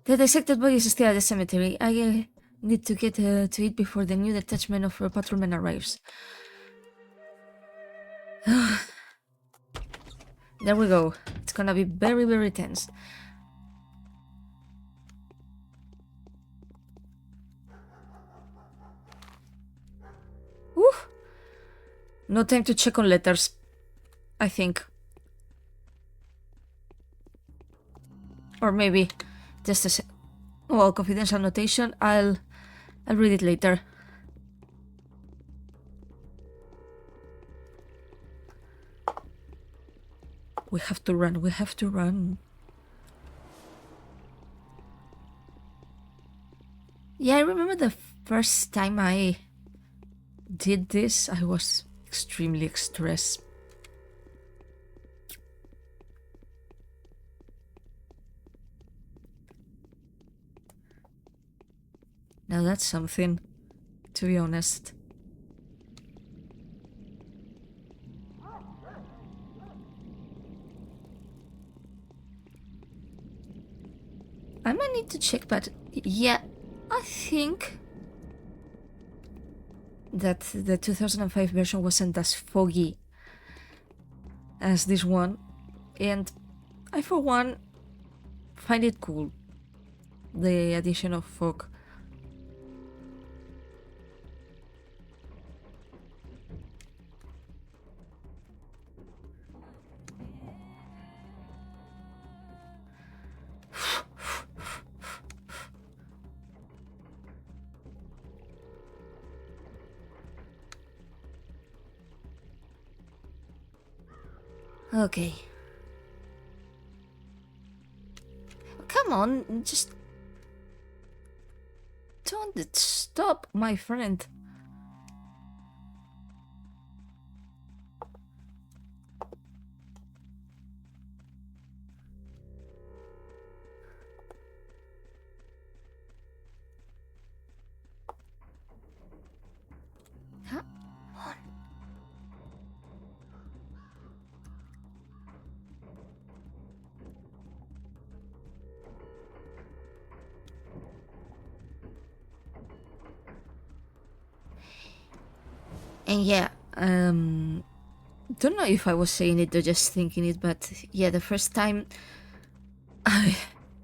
The dissected body is still at the cemetery. I need to get to it before the new detachment of patrolmen arrives. There we go. It's gonna be very, very tense. Woo! No time to check on letters, I think. Or maybe just a well, confidential notation. I'll read it later. We have to run, we have to run. Yeah, I remember the first time I did this, I was extremely stressed. Now that's something, to be honest. I might need to check, but yeah, I think that the 2005 version wasn't as foggy as this one, and I for one find it cool, the addition of fog. Okay. Come on, just don't stop, my friend. Come on. And yeah, don't know if I was saying it or just thinking it, but yeah, the first time I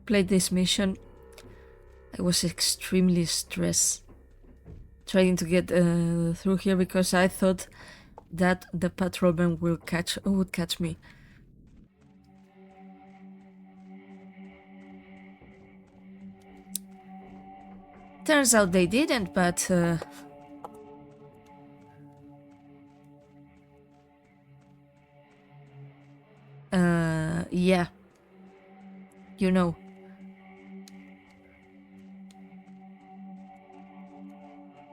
played this mission, I was extremely stressed trying to get through here because I thought that the patrolman would catch me. Turns out they didn't, but yeah, you know.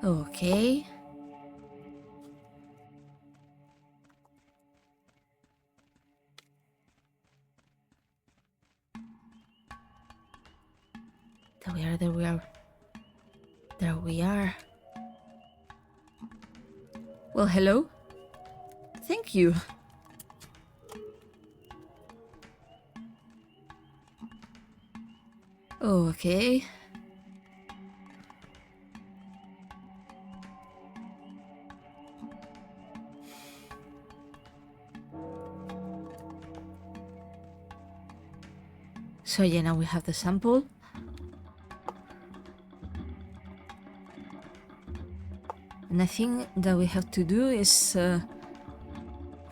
Okay. There we are, there we are. There we are. Well, hello. Thank you. Okay. So yeah, now we have the sample. And I think that we have to do is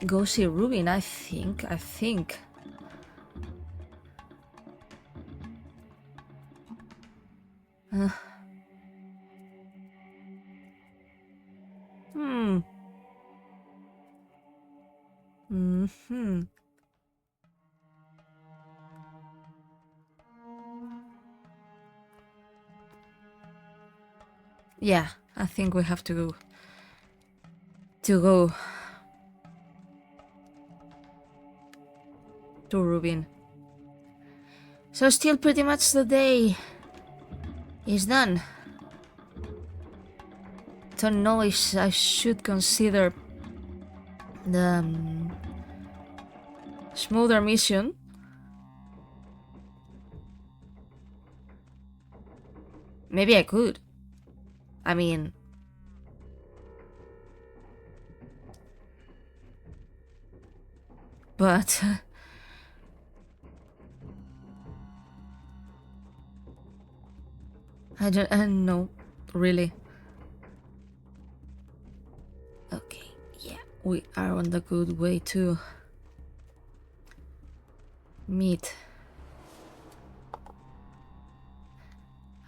go see Rubin, I think. Yeah, I think we have to go to Rubin. So still pretty much the day is done. Don't know if I should consider the smoother mission. Maybe I could. I mean, but I don't know, really. Okay, yeah, we are on the good way to meet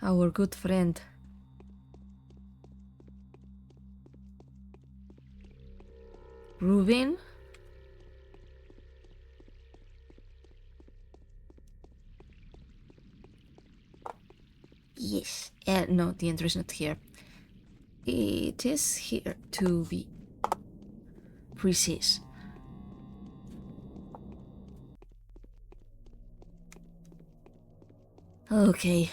our good friend. Rubin? No, the entry is not here. It is here, to be precise. Okay.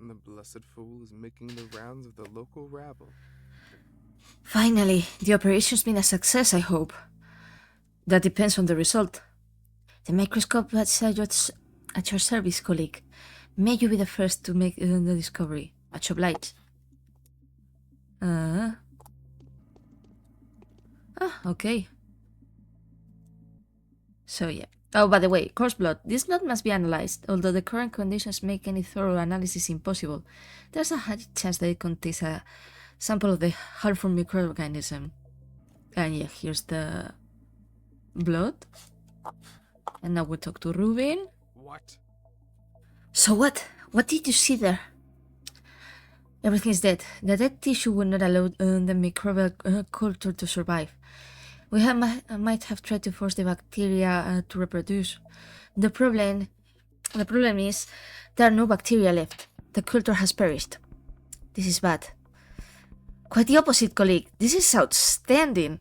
The blessed fool is making the rounds of the local rabble. Finally, the operation's been a success, I hope. That depends on the result. The microscope is at your service, colleague. May you be the first to make the discovery. Much obliged. Okay. So yeah. Oh, by the way, coarse blood. This blood must be analyzed. Although the current conditions make any thorough analysis impossible, there's a high chance that it contains a sample of the harmful microorganism. And yeah, here's the blood. And now we'll talk to Ruben. What? So what? What did you see there? Everything's dead. The dead tissue would not allow the microbial culture to survive. We might have tried to force the bacteria to reproduce. The problem is there are no bacteria left. The culture has perished. This is bad. Quite the opposite, colleague. This is outstanding.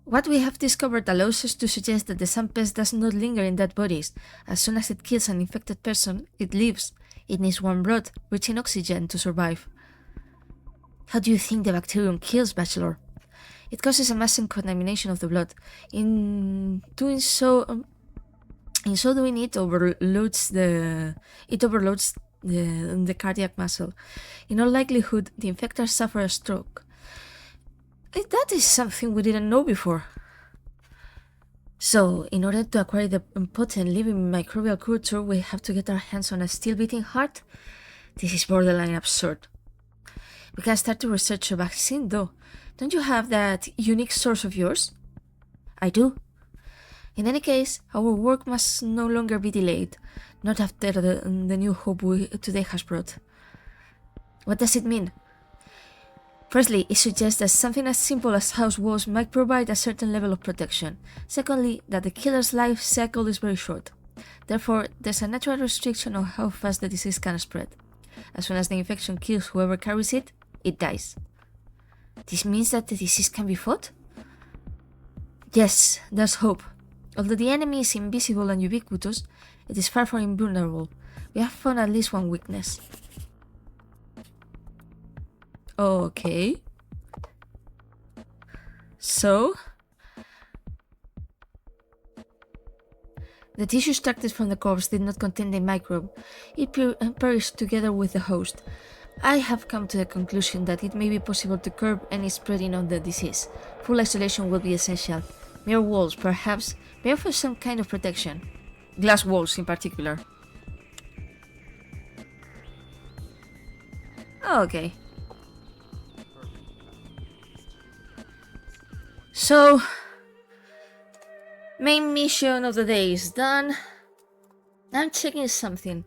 What we have discovered allows us to suggest that the Sand Pest does not linger in dead bodies. As soon as it kills an infected person, it lives. It needs warm blood, rich in oxygen, to survive. How do you think the bacterium kills, Bachelor? It causes a massive contamination of the blood. In so doing, it overloads the cardiac muscle. In all likelihood, the infected suffer a stroke. That is something we didn't know before. So, in order to acquire the potent living microbial culture, we have to get our hands on a still beating heart? This is borderline absurd. We can start to research a vaccine, though. Don't you have that unique source of yours? I do. In any case, our work must no longer be delayed, not after the new hope today has brought. What does it mean? Firstly, it suggests that something as simple as house walls might provide a certain level of protection. Secondly, that the killer's life cycle is very short. Therefore, there's a natural restriction on how fast the disease can spread. As soon as the infection kills whoever carries it, it dies. This means that the disease can be fought? Yes, there's hope. Although the enemy is invisible and ubiquitous, it is far from invulnerable. We have found at least one weakness. Okay. So, the tissue extracted from the corpse did not contain the microbe. It perished together with the host. I have come to the conclusion that it may be possible to curb any spreading of the disease. Full isolation will be essential. Mere walls, perhaps, may offer some kind of protection. Glass walls, in particular. Okay. So, main mission of the day is done. I'm checking something.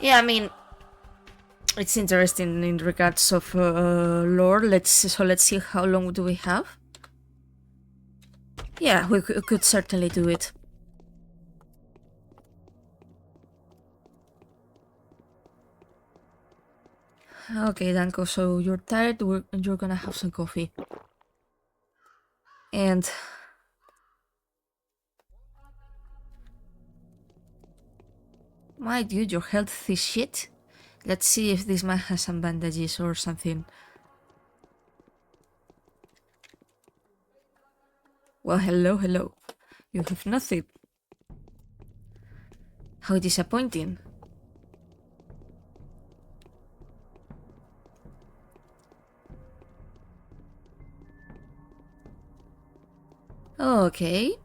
Yeah, I mean, it's interesting in regards of lore. Let's see how long do we have. Yeah, we could certainly do it. Okay, Danko, so you're tired, you're gonna have some coffee. And... my dude, your health is shit. Let's see if this man has some bandages or something. Well, hello. You have nothing. How disappointing. Okay.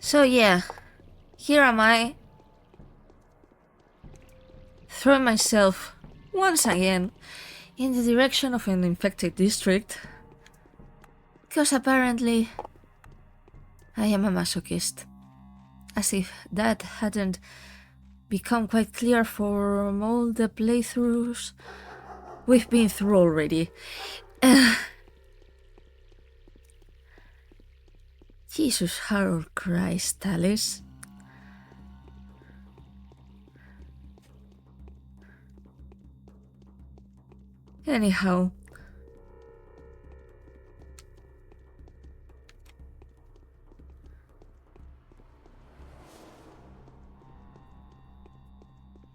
So yeah, here am I. throw myself once again in the direction of an infected district. Because apparently I am a masochist. As if that hadn't become quite clear from all the playthroughs we've been through already. Jesus, Harold Christ, Alys. Anyhow.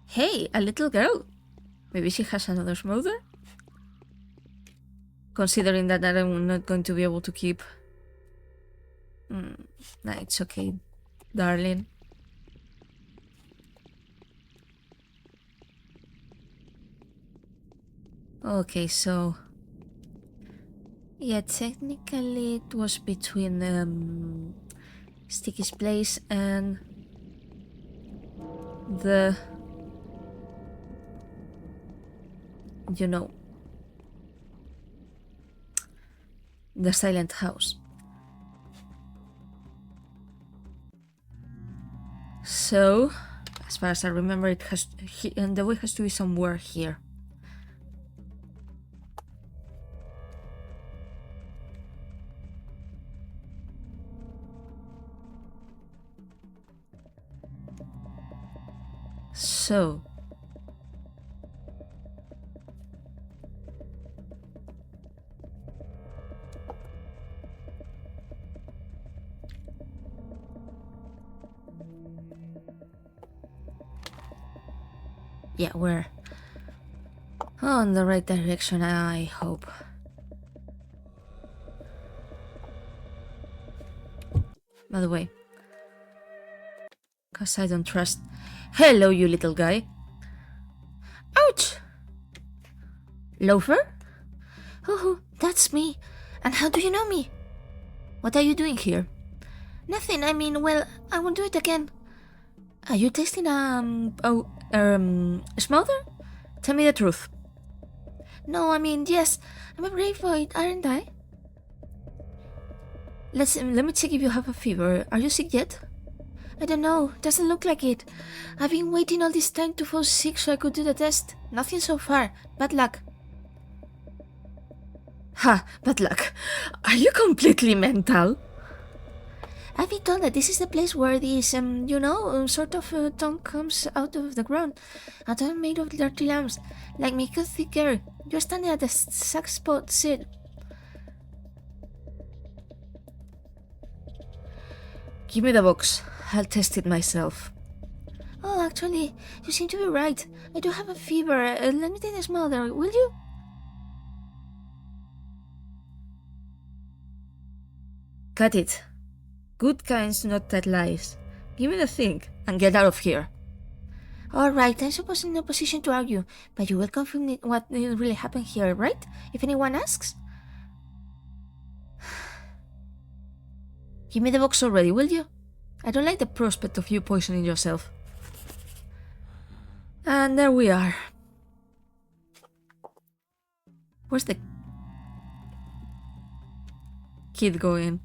Hey, a little girl. Maybe she has another smother? Considering that I'm not going to be able to keep... Nah, it's okay, darling. Okay, so... Yeah, technically it was between Sticky's place and... the... you know... the silent house. So, as far as I remember, it has and the way has to be somewhere here. So, yeah, we're on the right direction, I hope. By the way, cause I don't trust... Hello, you little guy. Ouch! Loafer? Oh, that's me. And how do you know me? What are you doing here? Nothing, I mean, well, I won't do it again. Are you tasting, smother? Tell me the truth. No, I mean, yes, I'm a brave boy, aren't I? Let me check if you have a fever. Are you sick yet? I don't know, doesn't look like it. I've been waiting all this time to fall sick so I could do the test. Nothing so far. Bad luck. Ha, bad luck. Are you completely mental? I've been told that this is the place where this, sort of tongue comes out of the ground. A tongue made of dirty lambs. Like me, good thick air. You're standing at the exact spot, sit. Give me the box. I'll test it myself. Oh, actually, you seem to be right. I do have a fever. Let me take a smother, will you? Cut it. Good kinds, not that lies. Give me the thing and get out of here. Alright, I suppose I'm in no position to argue, but you will confirm what really happened here, right? If anyone asks? Give me the box already, will you? I don't like the prospect of you poisoning yourself. And there we are. Where's the kid going?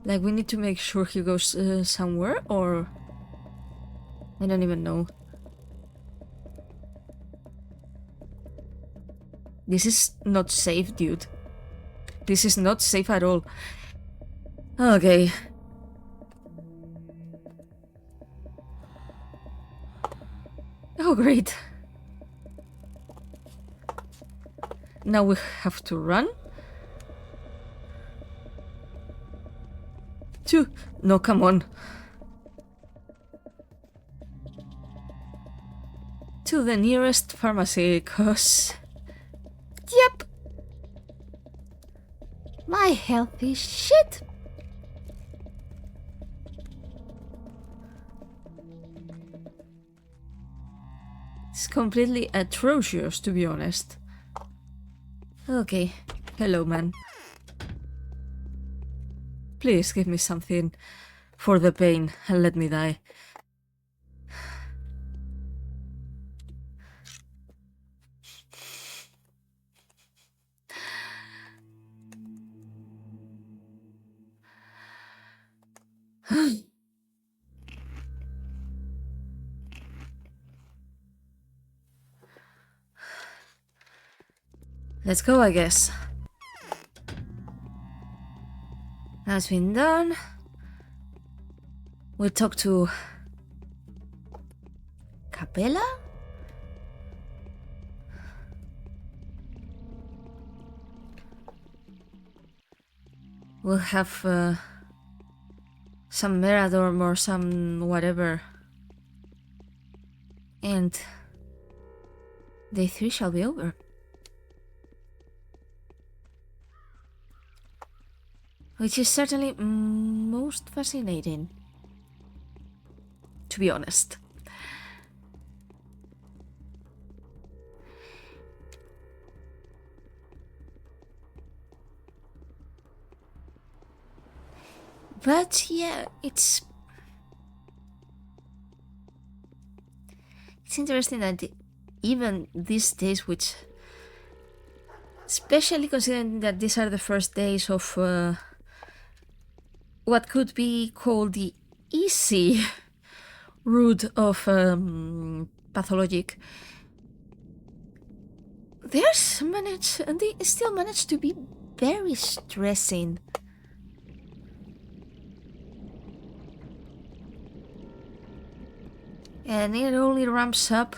Like, we need to make sure he goes somewhere, or... I don't even know. This is not safe, dude. This is not safe at all. Okay. Oh, great. Now we have to run. No, come on. To the nearest pharmacy, cause... Yep. My health is shit. It's completely atrocious, to be honest. Okay. Hello, man. Please give me something for the pain and let me die. Let's go, I guess. That's been done. We'll talk to Capella? We'll have some Meradorm or some whatever. And day 3 shall be over. Which is certainly most fascinating, to be honest. But yeah, it's interesting that even these days, which, especially considering that these are the first days of what could be called the easy route of Pathologic, they still manage to be very stressing. And it only ramps up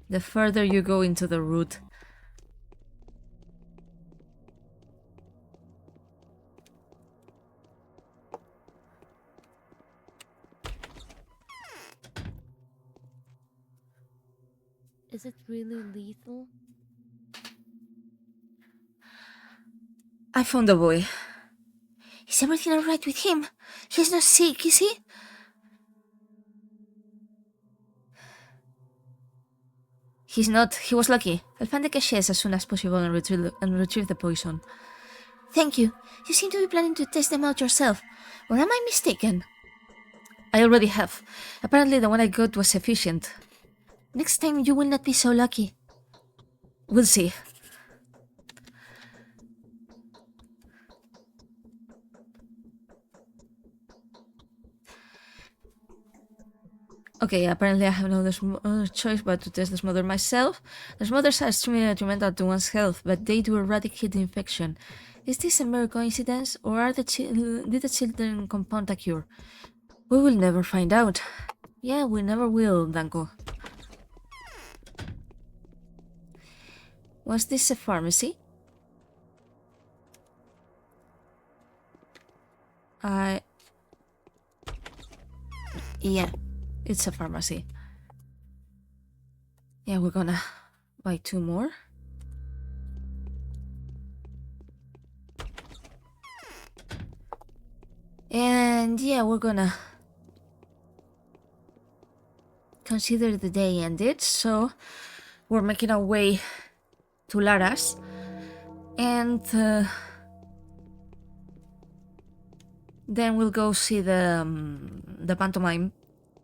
the further you go into the route. Is it really lethal? I found the boy. Is everything alright with him? He's not sick, is he? He's not. He was lucky. I'll find the caches as soon as possible and retrieve the poison. Thank you. You seem to be planning to test them out yourself. Or am I mistaken? I already have. Apparently the one I got was efficient. Next time you will not be so lucky. We'll see. Okay, apparently I have no other choice but to test the smother myself. The smothers are extremely detrimental to one's health, but they do eradicate the infection. Is this a mere coincidence, or did the children compound a cure? We will never find out. Yeah, we never will, Danko. Was this a pharmacy? Yeah, it's a pharmacy. Yeah, we're gonna buy 2 more. And yeah, we're gonna consider the day ended, so we're making our way to Lara's, and then we'll go see the pantomime,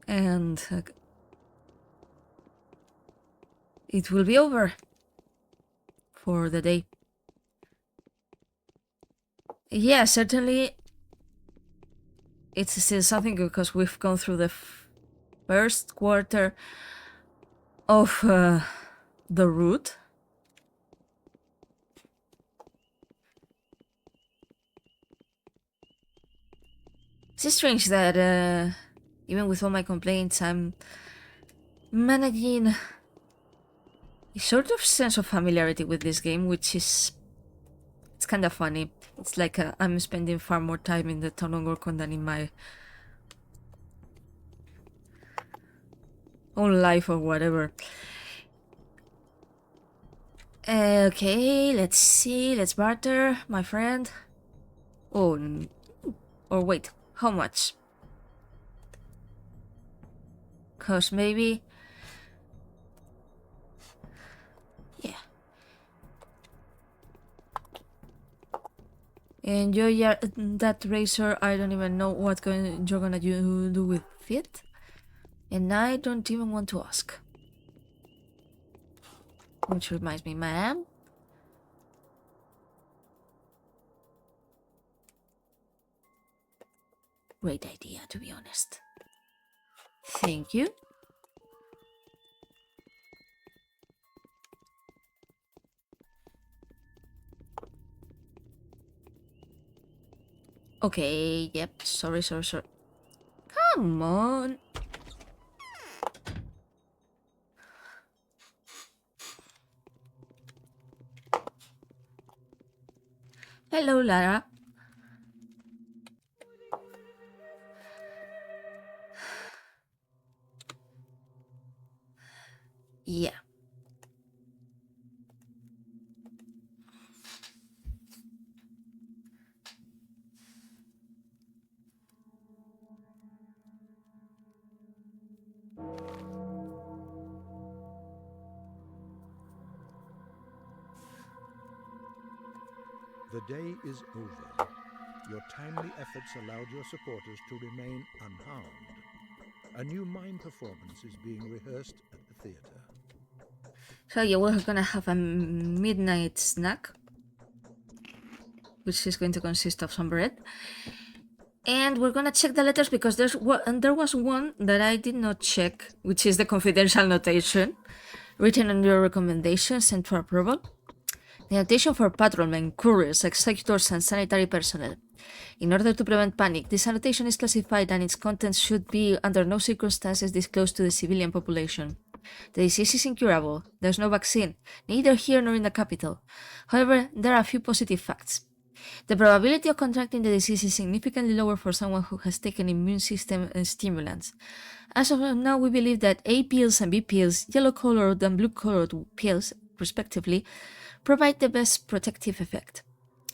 and it will be over for the day. Yeah, certainly it's still something good because we've gone through the first quarter of the route. It's strange that even with all my complaints, I'm managing a sort of sense of familiarity with this game, which is... it's kind of funny. It's like I'm spending far more time in the town of Gorkon than in my own life or whatever. Okay, let's see. Let's barter, my friend. Oh, or wait, how much? 'Cause maybe... yeah. Enjoy that razor. I don't even know what you're gonna do with it. And I don't even want to ask. Which reminds me, ma'am. Great idea, to be honest. Thank you. Okay, yep, sorry. Come on. Hello, Lara. Yeah. The day is over. Your timely efforts allowed your supporters to remain unharmed. A new mime performance is being rehearsed at the theater. So yeah, we're gonna have a midnight snack, which is going to consist of some bread. And we're gonna check the letters because there was one that I did not check, which is the confidential notation written on your recommendation sent for approval. The notation for patrolmen, couriers, executors, and sanitary personnel. In order to prevent panic, this annotation is classified and its contents should be under no circumstances disclosed to the civilian population. The disease is incurable. There's no vaccine, neither here nor in the capital. However, there are a few positive facts. The probability of contracting the disease is significantly lower for someone who has taken immune system stimulants. As of now, we believe that A pills and B pills, yellow-colored and blue-colored pills, respectively, provide the best protective effect.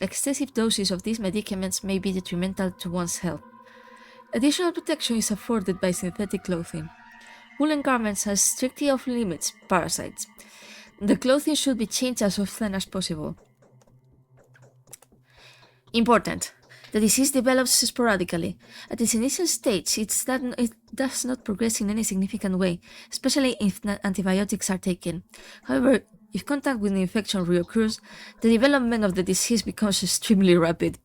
Excessive doses of these medicaments may be detrimental to one's health. Additional protection is afforded by synthetic clothing. Woolen garments are strictly off limits parasites. The clothing should be changed as often as possible. Important. The disease develops sporadically. At its initial stage, it does not progress in any significant way, especially if antibiotics are taken. However, if contact with the infection reoccurs, the development of the disease becomes extremely rapid.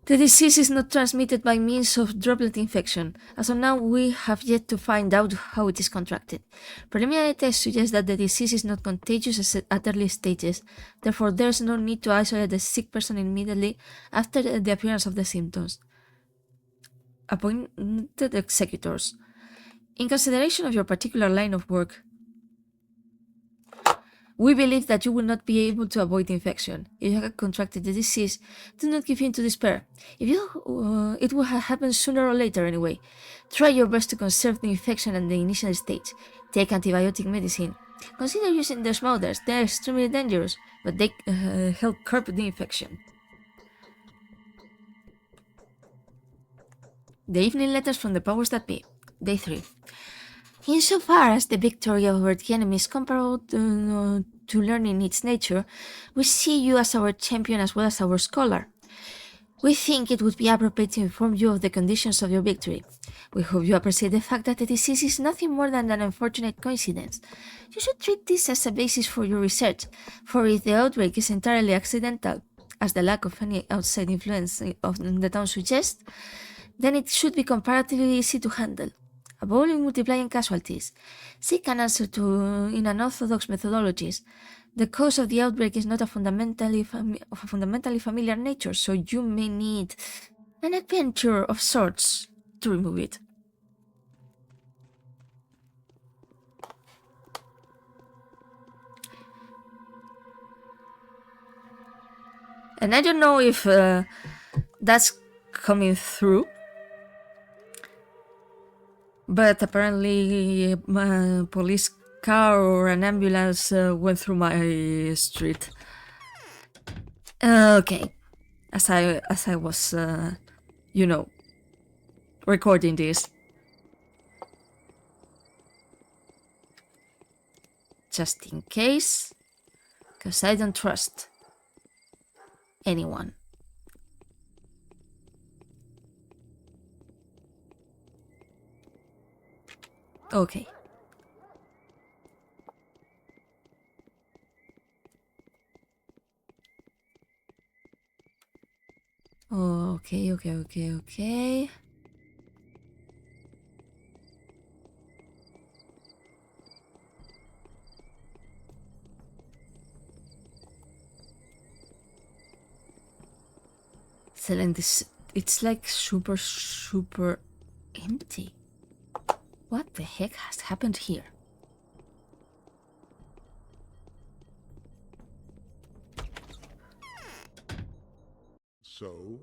The disease is not transmitted by means of droplet infection. As of now, we have yet to find out how it is contracted. Preliminary tests suggest that the disease is not contagious at early stages. Therefore, there is no need to isolate the sick person immediately after the appearance of the symptoms. Appointed executors. In consideration of your particular line of work, we believe that you will not be able to avoid the infection. If you have contracted the disease, do not give in to despair. It will happen sooner or later anyway. Try your best to conserve the infection at the initial stage. Take antibiotic medicine. Consider using the smokers. They are extremely dangerous, but they help curb the infection. The evening letters from the powers that be. Day 3. Insofar as the victory over the enemy is comparable to learning its nature, we see you as our champion as well as our scholar. We think it would be appropriate to inform you of the conditions of your victory. We hope you appreciate the fact that the disease is nothing more than an unfortunate coincidence. You should treat this as a basis for your research, for if the outbreak is entirely accidental, as the lack of any outside influence of the town suggests, then it should be comparatively easy to handle. Avoiding multiplying casualties. Seek an answer in unorthodox methodologies. The cause of the outbreak is not of a fundamentally familiar nature, so you may need an adventure of sorts to remove it. And I don't know if that's coming through, but apparently a police car or an ambulance went through my street. Okay, as I was, recording this. Just in case, because I don't trust anyone Okay. Okay. Selling this, it's like super empty. What the heck has happened here? So?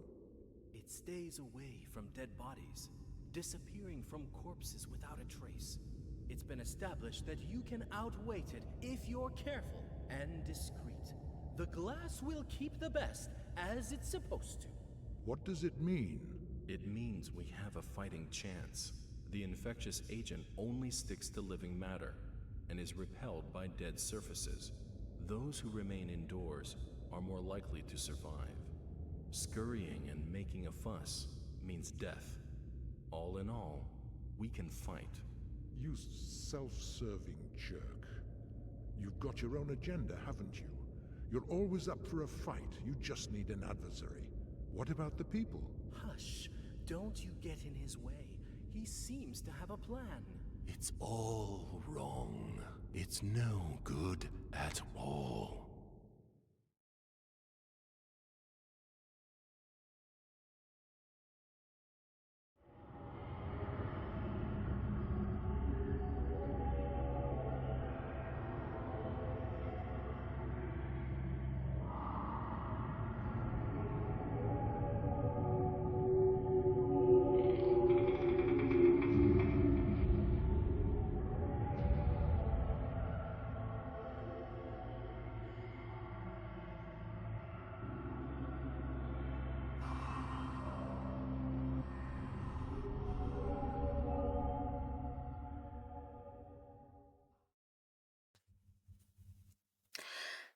It stays away from dead bodies, disappearing from corpses without a trace. It's been established that you can outweight it if you're careful and discreet. The glass will keep the best, as it's supposed to. What does it mean? It means we have a fighting chance. The infectious agent only sticks to living matter and is repelled by dead surfaces. Those who remain indoors are more likely to survive. Scurrying and making a fuss means death. All in all, we can fight. You self-serving jerk. You've got your own agenda, haven't you? You're always up for a fight. You just need an adversary. What about the people? Hush, don't you get in his way. He seems to have a plan. It's all wrong. It's no good at all.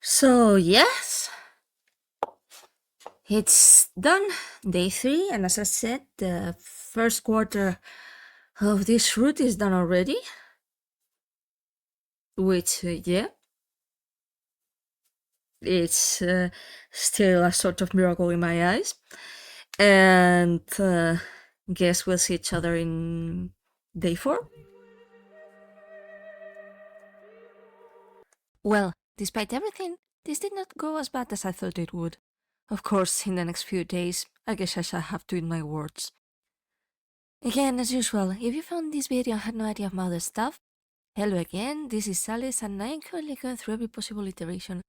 So, yes, it's done. Day 3, and as I said, the first quarter of this route is done already. Which, yeah, it's still a sort of miracle in my eyes. And guess we'll see each other in day 4. Well, despite everything, this did not go as bad as I thought it would. Of course, in the next few days, I guess I shall have to eat my words. Again, as usual, if you found this video and had no idea of my other stuff, hello again, this is Alys, and I am currently going through every possible iteration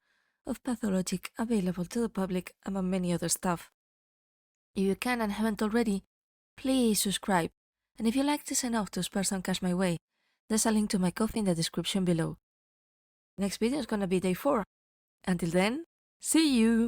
of Pathologic available to the public, among many other stuff. If you can and haven't already, please subscribe, and if you'd like to sign up to spare some cash my way, there's a link to my Ko-fi in the description below. Next video is gonna be day 4. Until then, see you!